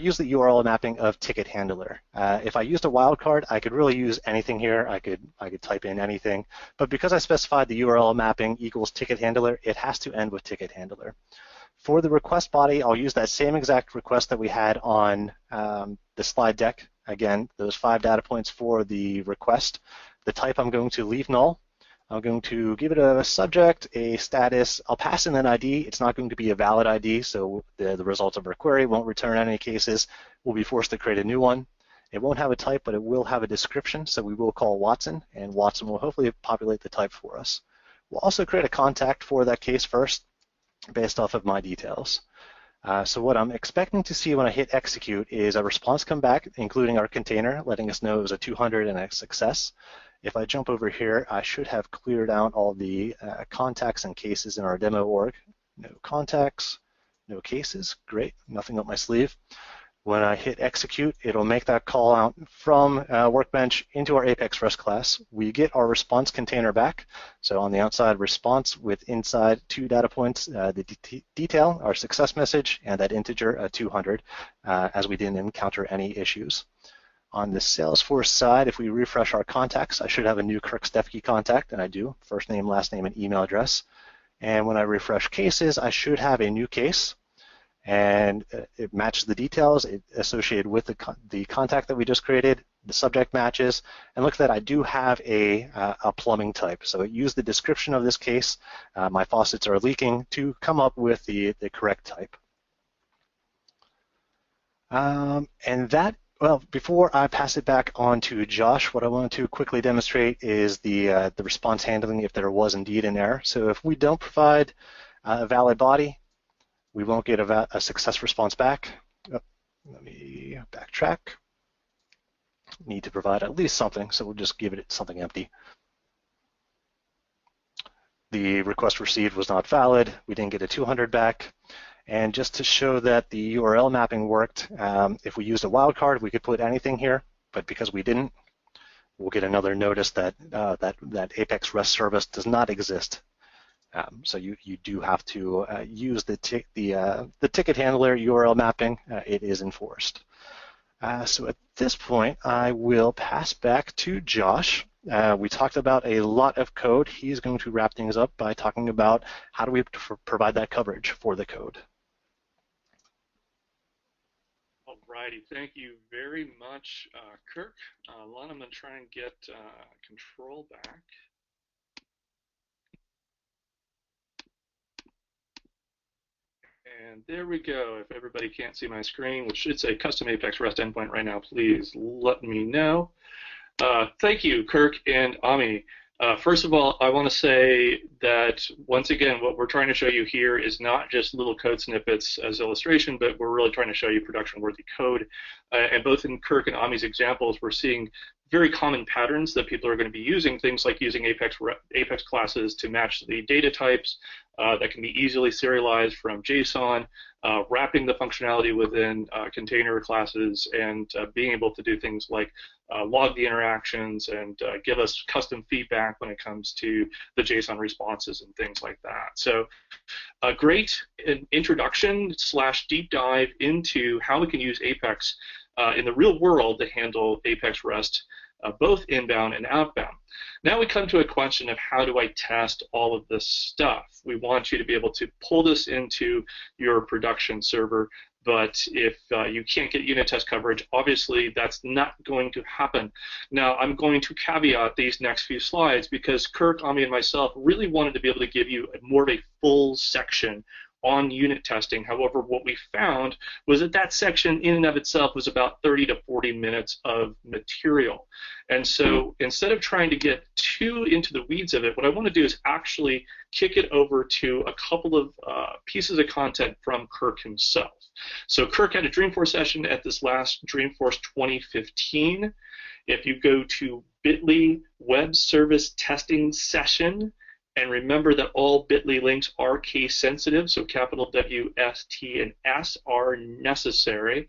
use the URL mapping of ticket handler. If I used a wildcard, I could really use anything here. I could type in anything. But because I specified the URL mapping equals ticket handler, it has to end with ticket handler. For the request body, I'll use that same exact request that we had on the slide deck. Again, those 5 data points for the request. The type I'm going to leave null. I'm going to give it a subject, a status. I'll pass in an ID. It's not going to be a valid ID, so the results of our query won't return any cases. We'll be forced to create a new one. It won't have a type, but it will have a description, so we will call Watson, and Watson will hopefully populate the type for us. We'll also create a contact for that case first, based off of my details. So what I'm expecting to see when I hit execute is a response come back, including our container, letting us know it was a 200 and a success. If I jump over here, I should have cleared out all the contacts and cases in our demo org. No contacts, no cases. Great, nothing up my sleeve. When I hit execute, it'll make that call out from Workbench into our Apex REST class. We get our response container back. So on the outside, response with inside 2 data points, the detail, our success message, and that integer 200, as we didn't encounter any issues. On the Salesforce side, if we refresh our contacts, I should have a new Kirk Steffke contact, and I do, first name, last name, and email address. And when I refresh cases, I should have a new case. And it matches the details associated with the contact that we just created. The subject matches, and look at that, I do have a plumbing type. So it used the description of this case, my faucets are leaking, to come up with the correct type. And that, well, before I pass it back on to Josh, what I wanted to quickly demonstrate is the response handling if there was indeed an error. So if we don't provide a valid body, we won't get a success response back. Oh, let me backtrack. Need to provide at least something, so we'll just give it something empty. The request received was not valid. We didn't get a 200 back. And just to show that the URL mapping worked, if we used a wildcard, we could put anything here, but because we didn't, we'll get another notice that that Apex REST service does not exist. So you do have to use the ticket handler URL mapping. It is enforced. So at this point, I will pass back to Josh. We talked about a lot of code. He's going to wrap things up by talking about how do we provide that coverage for the code. Alrighty, thank you very much, Kirk. Lon, I'm going to try and get control back. And there we go. If everybody can't see my screen, which should say custom Apex REST endpoint right now, please let me know. Thank you, Kirk and Ami. First of all, I want to say that, once again, what we're trying to show you here is not just little code snippets as illustration, but we're really trying to show you production-worthy code. And both in Kirk and Ami's examples, we're seeing very common patterns that people are going to be using, things like using Apex classes to match the data types that can be easily serialized from JSON, wrapping the functionality within container classes, and being able to do things like log the interactions and give us custom feedback when it comes to the JSON responses and things like that. So a great introduction / deep dive into how we can use Apex in the real world to handle Apex REST, both inbound and outbound. Now we come to a question of how do I test all of this stuff? We want you to be able to pull this into your production server, but if you can't get unit test coverage, obviously that's not going to happen. Now I'm going to caveat these next few slides because Kirk, Ami, and myself really wanted to be able to give you more of a full section on unit testing. However, what we found was that that section in and of itself was about 30 to 40 minutes of material. And so instead of trying to get too into the weeds of it, what I want to do is actually kick it over to a couple of pieces of content from Kirk himself. So Kirk had a Dreamforce session at this last Dreamforce 2015. If you go to bit.ly web service testing session, and remember that all bit.ly links are case sensitive, so capital W, S, T, and S are necessary.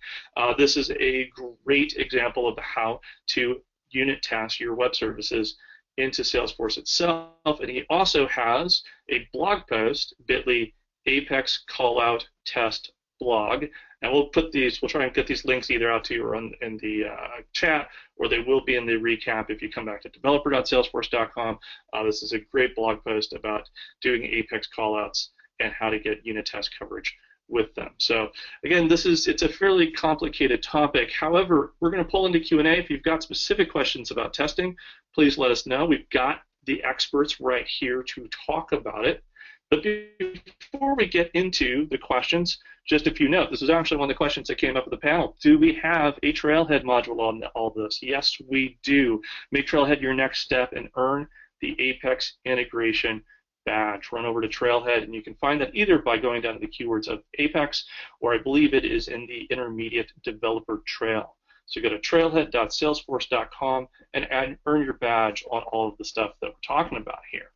This is a great example of how to unit test your web services into Salesforce itself. And he also has a blog post, bit.ly Apex callout test blog. And we'll try and get these links either out to you or in the chat, or they will be in the recap if you come back to developer.salesforce.com. This is a great blog post about doing Apex callouts and how to get unit test coverage with them. So again, it's a fairly complicated topic. However, we're going to pull into Q&A. If you've got specific questions about testing, please let us know. We've got the experts right here to talk about it. But before we get into the questions, just a few notes. This is actually one of the questions that came up at the panel. Do we have a Trailhead module on all this? Yes, we do. Make Trailhead your next step and earn the Apex integration badge. Run over to Trailhead, and you can find that either by going down to the keywords of Apex, or I believe it is in the intermediate developer trail. So go to trailhead.salesforce.com and earn your badge on all of the stuff that we're talking about here.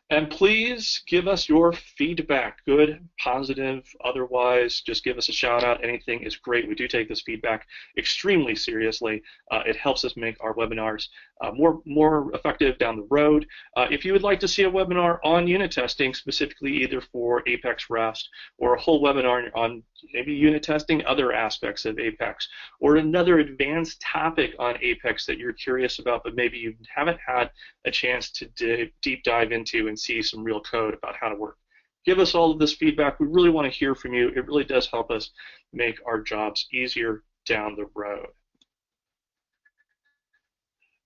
And please give us your feedback, good, positive, otherwise. Just give us a shout out. Anything is great. We do take this feedback extremely seriously. It helps us make our webinars more effective down the road. If you would like to see a webinar on unit testing, specifically either for Apex REST, or a whole webinar on maybe unit testing other aspects of Apex, or another advanced topic on Apex that you're curious about but maybe you haven't had a chance to deep dive into and see some real code about how to work, give us all of this feedback. We really want to hear from you. It really does help us make our jobs easier down the road.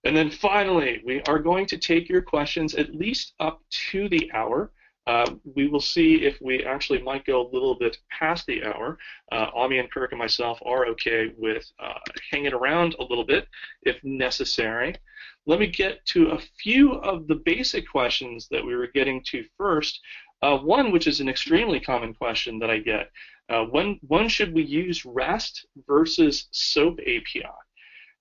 And then finally, we are going to take your questions at least up to the hour. We will see if we actually might go a little bit past the hour. Ami and Kirk and myself are okay with hanging around a little bit if necessary. Let me get to a few of the basic questions that we were getting to first. One, which is an extremely common question that I get, when should we use REST versus SOAP API?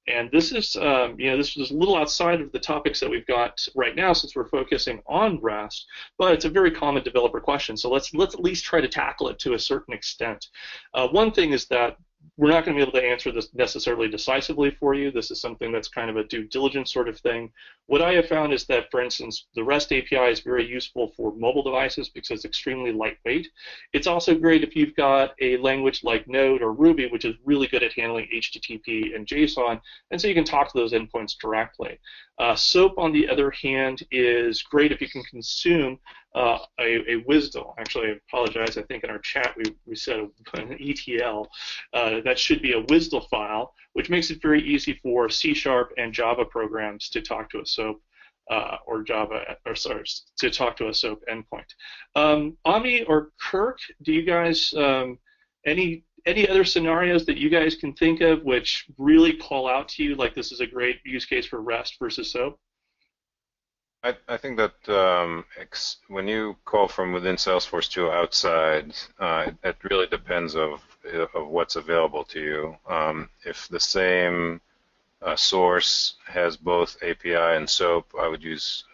And this is, this is a little outside of the topics that we've got right now since we're focusing on REST, but it's a very common developer question. So let's at least try to tackle it to a certain extent. One thing is that we're not going to be able to answer this necessarily decisively for you. This is something that's kind of a due diligence sort of thing. What I have found is that, for instance, the REST API is very useful for mobile devices because it's extremely lightweight. It's also great if you've got a language like Node or Ruby, which is really good at handling HTTP and JSON, and so you can talk to those endpoints directly. SOAP, on the other hand, is great if you can consume a WSDL. Actually, I apologize. I think in our chat we said an ETL. That should be a WSDL file, which makes it very easy for C# and Java programs to talk to a SOAP to talk to a SOAP endpoint. Ami or Kirk, do you guys any other scenarios that you guys can think of which really call out to you like this is a great use case for REST versus SOAP? I think that when you call from within Salesforce to outside, it really depends of what's available to you. If the same source has both API and SOAP, I would use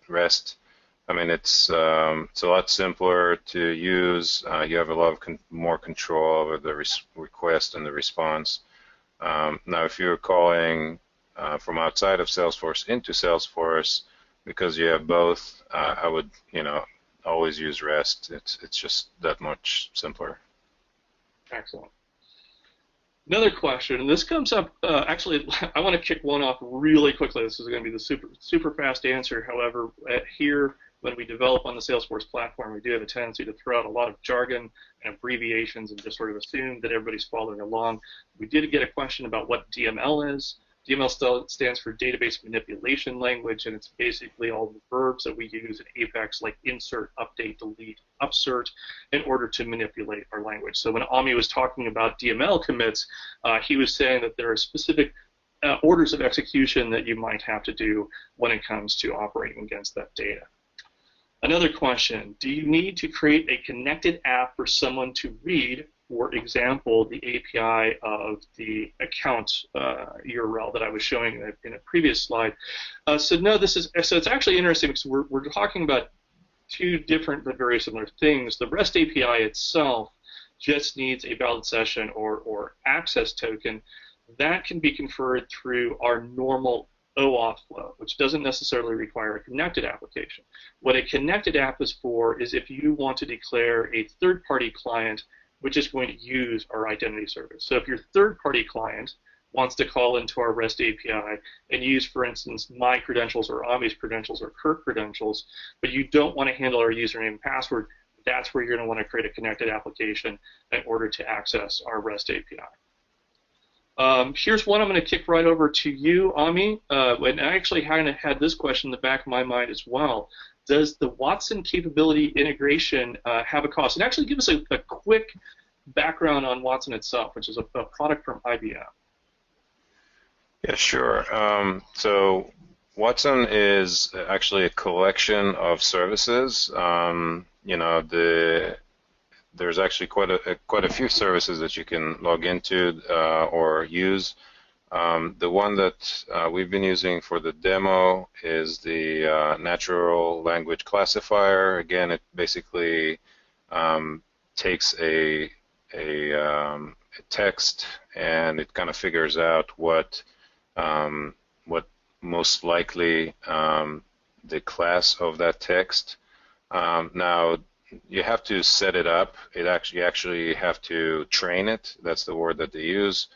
REST. I mean, it's a lot simpler to use. You have a lot of more control over the request and the response. Now, if you're calling from outside of Salesforce into Salesforce, because you have both, I would, always use REST. It's just that much simpler. Excellent. Another question, and this comes up. Actually, I want to kick one off really quickly. This is going to be the super fast answer. However, here when we develop on the Salesforce platform, we do have a tendency to throw out a lot of jargon and abbreviations and just sort of assume that everybody's following along. We did get a question about what DML is. DML stands for Database Manipulation Language, and it's basically all the verbs that we use in Apex, like insert, update, delete, upsert, in order to manipulate our language. So when Ami was talking about DML commits, he was saying that there are specific orders of execution that you might have to do when it comes to operating against that data. Another question, do you need to create a connected app for someone to read, for example, the API of the account URL that I was showing in a previous slide? So no, it's actually interesting because we're talking about two different but very similar things. The REST API itself just needs a valid session or access token. That can be conferred through our normal OAuth flow, which doesn't necessarily require a connected application. What a connected app is for is if you want to declare a third-party client which is going to use our identity service. So if your third-party client wants to call into our REST API and use, for instance, my credentials or Ami's credentials or Kirk credentials, but you don't want to handle our username and password, that's where you're going to want to create a connected application in order to access our REST API. Here's one I'm going to kick right over to you, Ami. And I actually kind of had this question in the back of my mind as well. Does the Watson capability integration have a cost? And actually give us a quick background on Watson itself, which is a product from IBM. Yeah, sure. So Watson is actually a collection of services. There's actually quite a few services that you can log into or use. The one that we've been using for the demo is the natural language classifier. Again, it basically takes a text and it kind of figures out what most likely the class of that text. Now, you have to set it up. You actually have to train it. That's the word that they use.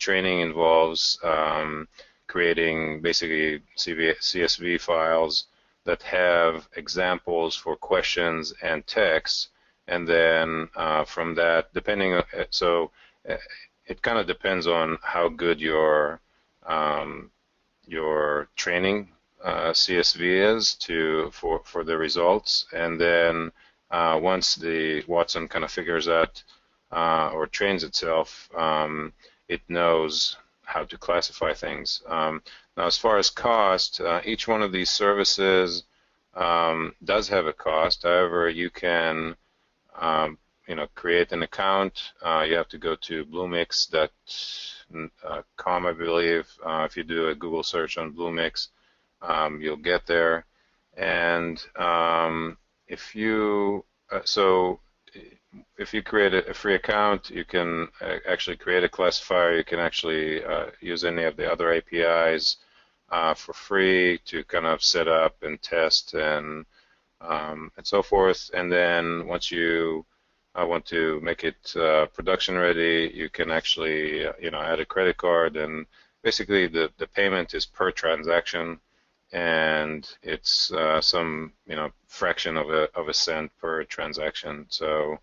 Training involves creating basically CSV files that have examples for questions and text, and then from that, it kind of depends on how good your training CSV is for the results, and then once the Watson kind of figures out or trains itself, it knows how to classify things. Now, as far as cost, each one of these services does have a cost. However, you can create an account. You have to go to bluemix.com, I believe. If you do a Google search on Bluemix, you'll get there. And if you create a free account, you can actually create a classifier. You can actually use any of the other APIs for free to kind of set up and test and so forth. And then once you want to make it production ready, you can actually add a credit card, and basically the payment is per transaction, and it's some fraction of a cent per transaction. So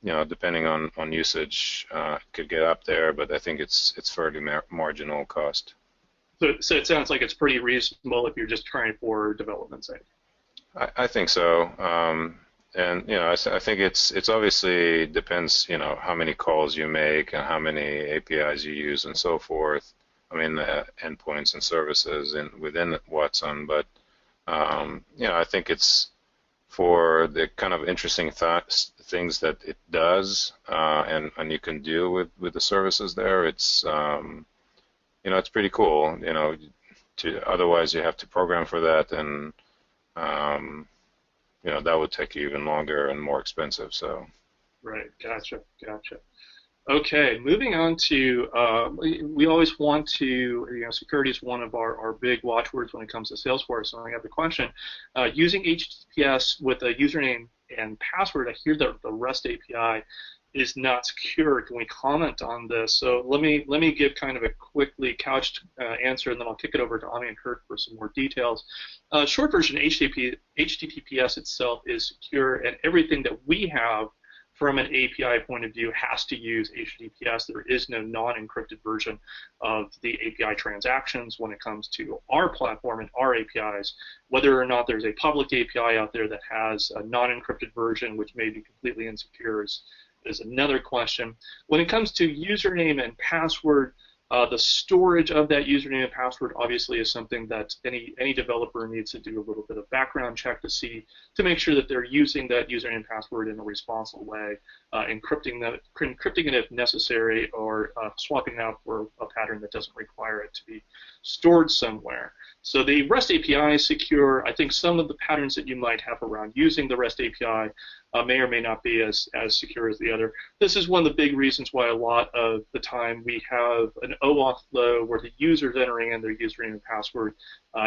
depending on usage, it could get up there, but I think it's fairly marginal cost. So it sounds like it's pretty reasonable if you're just trying for development's sake. I think so. And I think it's obviously depends how many calls you make and how many APIs you use and so forth. I mean endpoints and services within Watson, but I think it's for the kind of interesting things that it does and you can do with the services there. It's it's pretty cool. Otherwise you have to program for that, and that would take you even longer and more expensive. So. Right. Gotcha. Okay. Moving on to, we always want to, security is one of our big watchwords when it comes to Salesforce. So I have the question, using HTTPS with a username and password, I hear that the REST API is not secure. Can we comment on this? So let me give kind of a quickly couched answer, and then I'll kick it over to Ami and Kirk for some more details. Short version, HTTPS itself is secure, and everything that we have from an API point of view has to use HTTPS. There is no non-encrypted version of the API transactions when it comes to our platform and our APIs. Whether or not there's a public API out there that has a non-encrypted version, which may be completely insecure, is another question. When it comes to username and password, the storage of that username and password obviously is something that any developer needs to do a little bit of background check to make sure that they're using that username and password in a responsible way, encrypting it if necessary, or swapping it out for a pattern that doesn't require it to be stored somewhere. So the REST API is secure. I think some of the patterns that you might have around using the REST API may or may not be as secure as the other. This is one of the big reasons why a lot of the time we have an OAuth flow where the user is entering in their username and password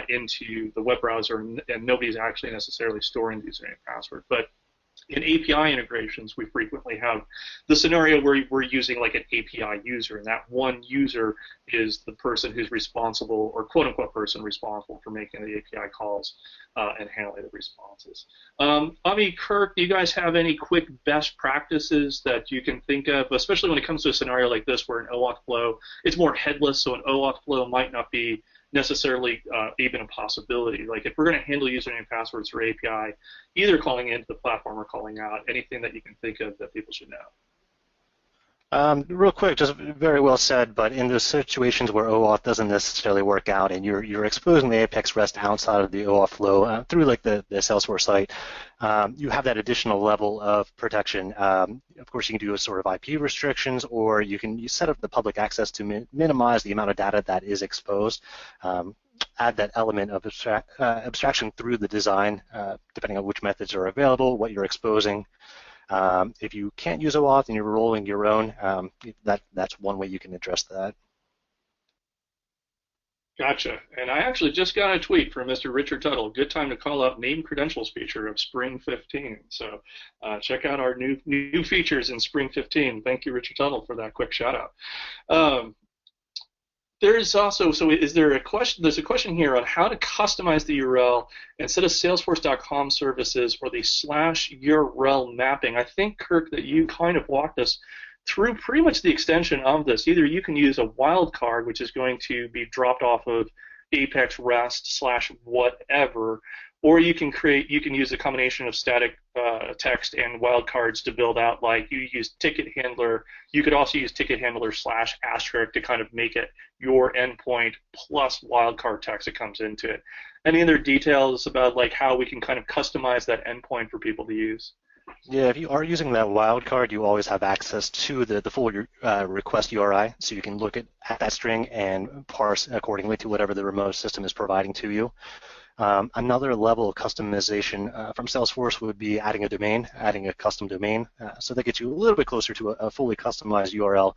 into the web browser, and nobody's actually necessarily storing the username and password. But in API integrations, we frequently have the scenario where we're using like an API user, and that one user is the person who's responsible, or quote-unquote person responsible for making the API calls and handling the responses. Ami, Kirk, do you guys have any quick best practices that you can think of, especially when it comes to a scenario like this where an OAuth flow, it's more headless, so an OAuth flow might not be necessarily even a possibility. Like if we're going to handle username and passwords for API, either calling into the platform or calling out, anything that you can think of that people should know. Real quick, just very well said, but in those situations where OAuth doesn't necessarily work out and you're exposing the Apex REST outside of the OAuth flow through like the Salesforce site, you have that additional level of protection. Of course, you can do a sort of IP restrictions, or you set up the public access to minimize the amount of data that is exposed. Add that element of abstraction through the design, depending on which methods are available, what you're exposing. If you can't use OAuth and you're rolling your own, that's one way you can address that. Gotcha. And I actually just got a tweet from Mr. Richard Tuttle. Good time to call out name credentials feature of Spring 15. So check out our new features in Spring 15. Thank you, Richard Tuttle, for that quick shout out. There's also, is there a question, there's a question here on how to customize the URL instead of salesforce.com services or the /URL mapping. I think, Kirk, that you kind of walked us through pretty much the extension of this. Either you can use a wildcard, which is going to be dropped off of Apex REST slash whatever, or you can use a combination of static text and wildcards to build out, like you use ticket handler. You could also use ticket handler slash asterisk to kind of make it your endpoint plus wildcard text that comes into it. Any other details about like how we can kind of customize that endpoint for people to use? Yeah, if you are using that wildcard, you always have access to the full request URI, so you can look at that string and parse accordingly to whatever the remote system is providing to you. Another level of customization from Salesforce would be adding a custom domain. So that gets you a little bit closer to a fully customized URL.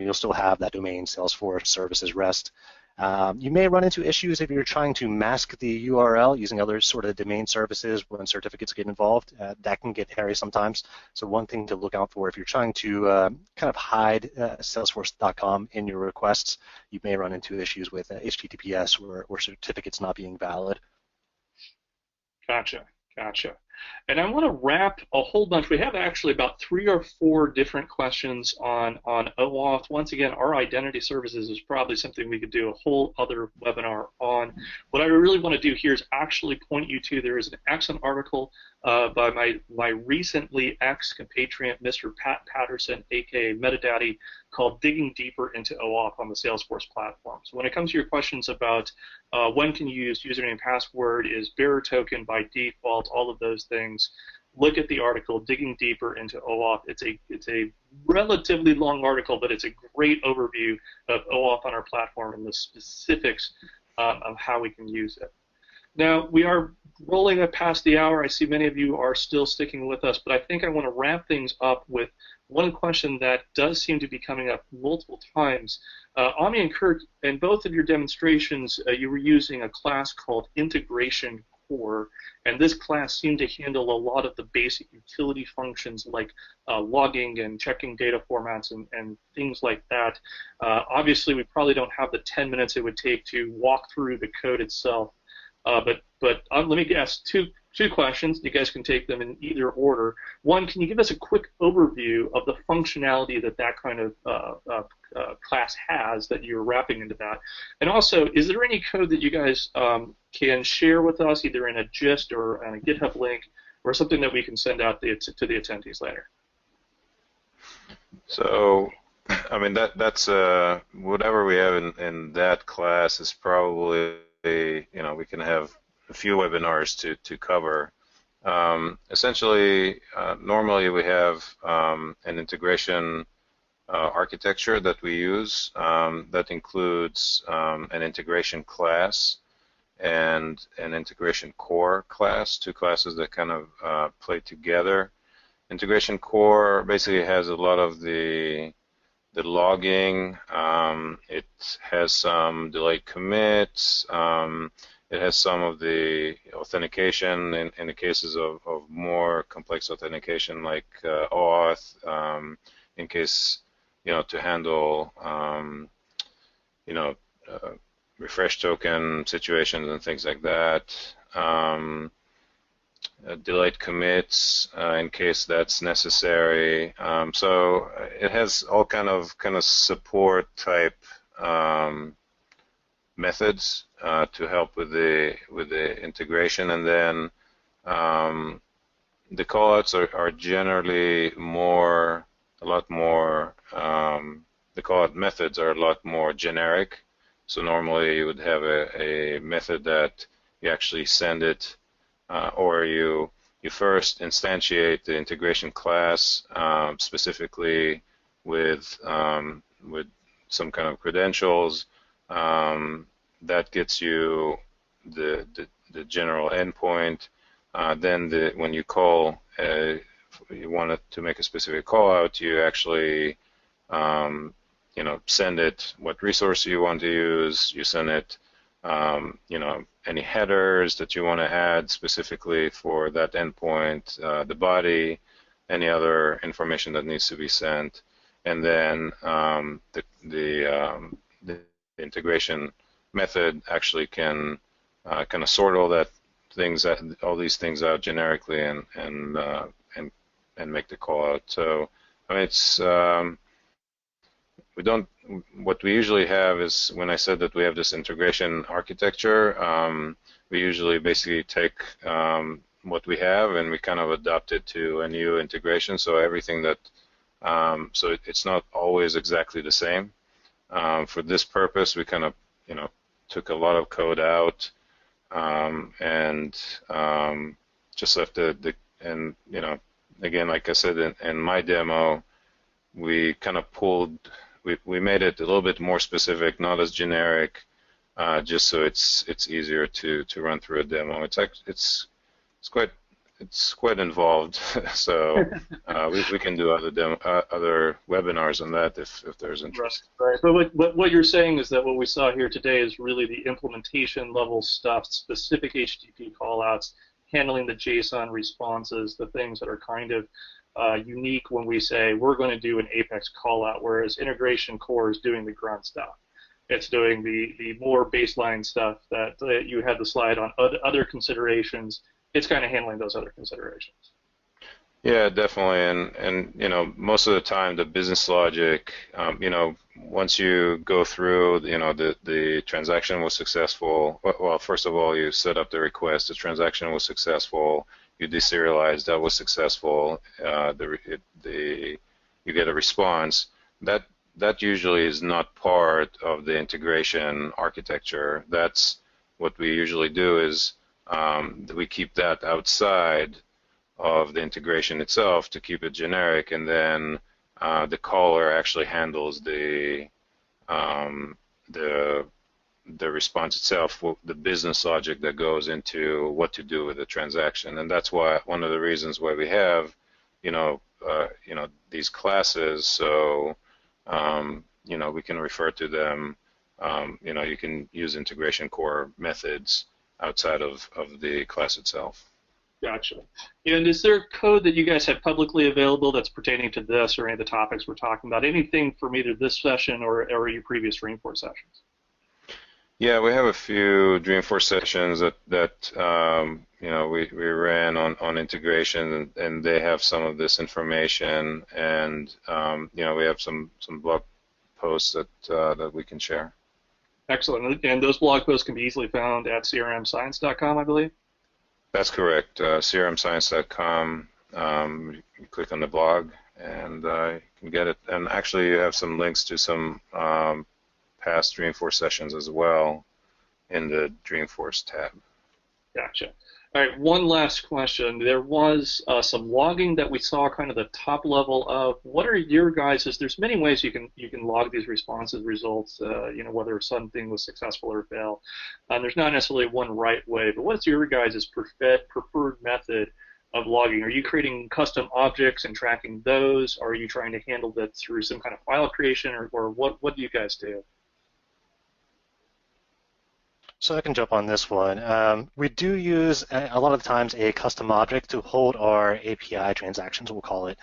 You'll still have that domain, Salesforce Services REST. You may run into issues if you're trying to mask the URL using other sort of domain services when certificates get involved. That can get hairy sometimes. So one thing to look out for if you're trying to kind of hide Salesforce.com in your requests, you may run into issues with HTTPS or certificates not being valid. Gotcha. And I want to wrap a whole bunch. We have actually about 3 or 4 different questions on OAuth. Once again, our identity services is probably something we could do a whole other webinar on. What I really want to do here is actually point you to, there is an excellent article by my recently ex-compatriot, Mr. Pat Patterson, aka Metadaddy, called Digging Deeper into OAuth on the Salesforce platform. So when it comes to your questions about when can you use username and password, is bearer token by default, all of those things, look at the article, Digging Deeper into OAuth. It's a relatively long article, but it's a great overview of OAuth on our platform and the specifics of how we can use it. Now, we are rolling up past the hour. I see many of you are still sticking with us, but I think I want to wrap things up with one question that does seem to be coming up multiple times. Ami and Kirk, in both of your demonstrations, you were using a class called Integration Core, and this class seemed to handle a lot of the basic utility functions like logging and checking data formats and things like that. Obviously, we probably don't have the 10 minutes it would take to walk through the code itself. But let me ask two questions. You guys can take them in either order. One, can you give us a quick overview of the functionality that kind of class has that you're wrapping into that? And also, is there any code that you guys can share with us, either in a gist or on a GitHub link, or something that we can send out to the attendees later? So, I mean, that's whatever we have in that class is probably, we can have a few webinars to cover. Essentially, normally we have an integration architecture that we use that includes an integration class and an integration core class, 2 classes that kind of play together. Integration core basically has a lot of the logging. It has some delayed commits. It has some of the authentication in the cases of more complex authentication, like OAuth, in case, to handle, refresh token situations and things like that. Delayed commits in case that's necessary. So it has all kind of support type methods to help with the integration, and then the callouts are generally a lot more. The callout methods are a lot more generic. So normally you would have a method that you actually send it, or you first instantiate the integration class specifically with some kind of credentials. That gets you the general endpoint. Then when you call, you want to make a specific call out, you actually send it what resource you want to use. You send it any headers that you want to add specifically for that endpoint, the body, any other information that needs to be sent, and then the integration method actually can kind of sort all these things out generically and make the call out. So I mean, it's we what we usually have is, when I said that we have this integration architecture, we usually basically take what we have and we kind of adapt it to a new integration. So everything that, so it's not always exactly the same. For this purpose, we kind of, took a lot of code out and just left and again, like I said in my demo, we kind of we made it a little bit more specific, not as generic, just so it's easier to run through a demo. It's quite involved, so we can do other webinars on that if there's interest. Right. But what you're saying is that what we saw here today is really the implementation level stuff, specific HTTP callouts, handling the JSON responses, the things that are kind of unique when we say we're going to do an Apex callout, whereas integration core is doing the grunt stuff. It's doing the more baseline stuff that you had the slide on other considerations. It's kind of handling those other considerations. Yeah, definitely, and most of the time the business logic, once you go through, the transaction was successful. Well, first of all, you set up the request, the transaction was successful, you deserialize, that was successful, you get a response. That usually is not part of the integration architecture. That's what we usually do is we keep that outside of the integration itself to keep it generic, and then the caller actually handles the response itself, the business logic that goes into what to do with the transaction, and that's why one of the reasons why we have, these classes, so we can refer to them. You can use integration core methods outside of the class itself. Gotcha. And is there code that you guys have publicly available that's pertaining to this or any of the topics we're talking about? Anything from either this session or your previous Dreamforce sessions? Yeah, we have a few Dreamforce sessions that we ran on integration, and they have some of this information, and we have some blog posts that we can share. Excellent. And those blog posts can be easily found at crmscience.com, I believe? That's correct. crmscience.com. You click on the blog, and you can get it. And actually, you have some links to some past Dreamforce sessions as well in the Dreamforce tab. Gotcha. All right, one last question. There was some logging that we saw, kind of the top level of. What are your guys'? There's many ways you can log these responses results. Whether something was successful or fail. There's not necessarily one right way, but what's your guys' preferred method of logging? Are you creating custom objects and tracking those? Or are you trying to handle that through some kind of file creation, or what do you guys do? So I can jump on this one. We do use, a lot of the times, a custom object to hold our API transactions, we'll call it.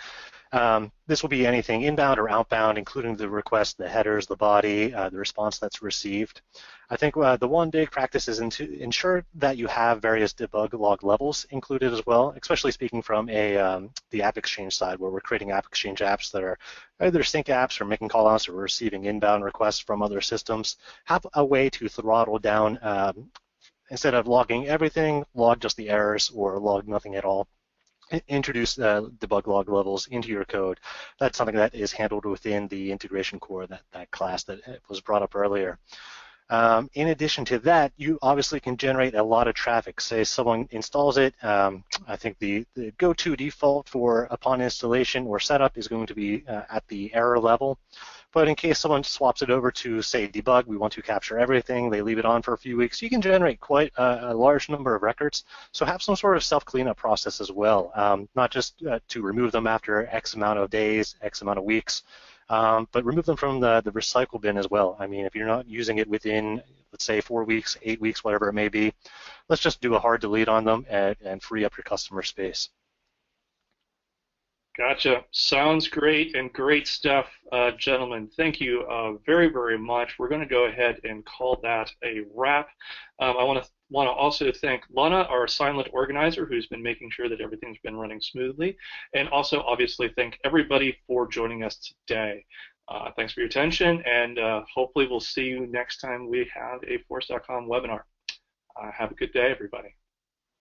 This will be anything inbound or outbound, including the request, the headers, the body, the response that's received. I think the one big practice is to ensure that you have various debug log levels included as well, especially speaking from the App Exchange side, where we're creating App Exchange apps that are either sync apps or making callouts or receiving inbound requests from other systems. Have a way to throttle down, instead of logging everything, log just the errors or log nothing at all. Introduce debug log levels into your code. That's something that is handled within the integration core, that class that was brought up earlier. In addition to that, you obviously can generate a lot of traffic. Say someone installs it, I think the go-to default for upon installation or setup is going to be at the error level. But in case someone swaps it over to, say, debug, we want to capture everything, they leave it on for a few weeks, you can generate quite a large number of records. So have some sort of self-cleanup process as well, not just to remove them after X amount of days, X amount of weeks, but remove them from the recycle bin as well. I mean, if you're not using it within, let's say, 4 weeks, 8 weeks, whatever it may be, let's just do a hard delete on them and free up your customer space. Gotcha. Sounds great, and great stuff, gentlemen. Thank you very, very much. We're going to go ahead and call that a wrap. I want to also thank Lana, our silent organizer, who's been making sure that everything's been running smoothly, and also obviously thank everybody for joining us today. Thanks for your attention, and hopefully we'll see you next time we have a Force.com webinar. Have a good day, everybody.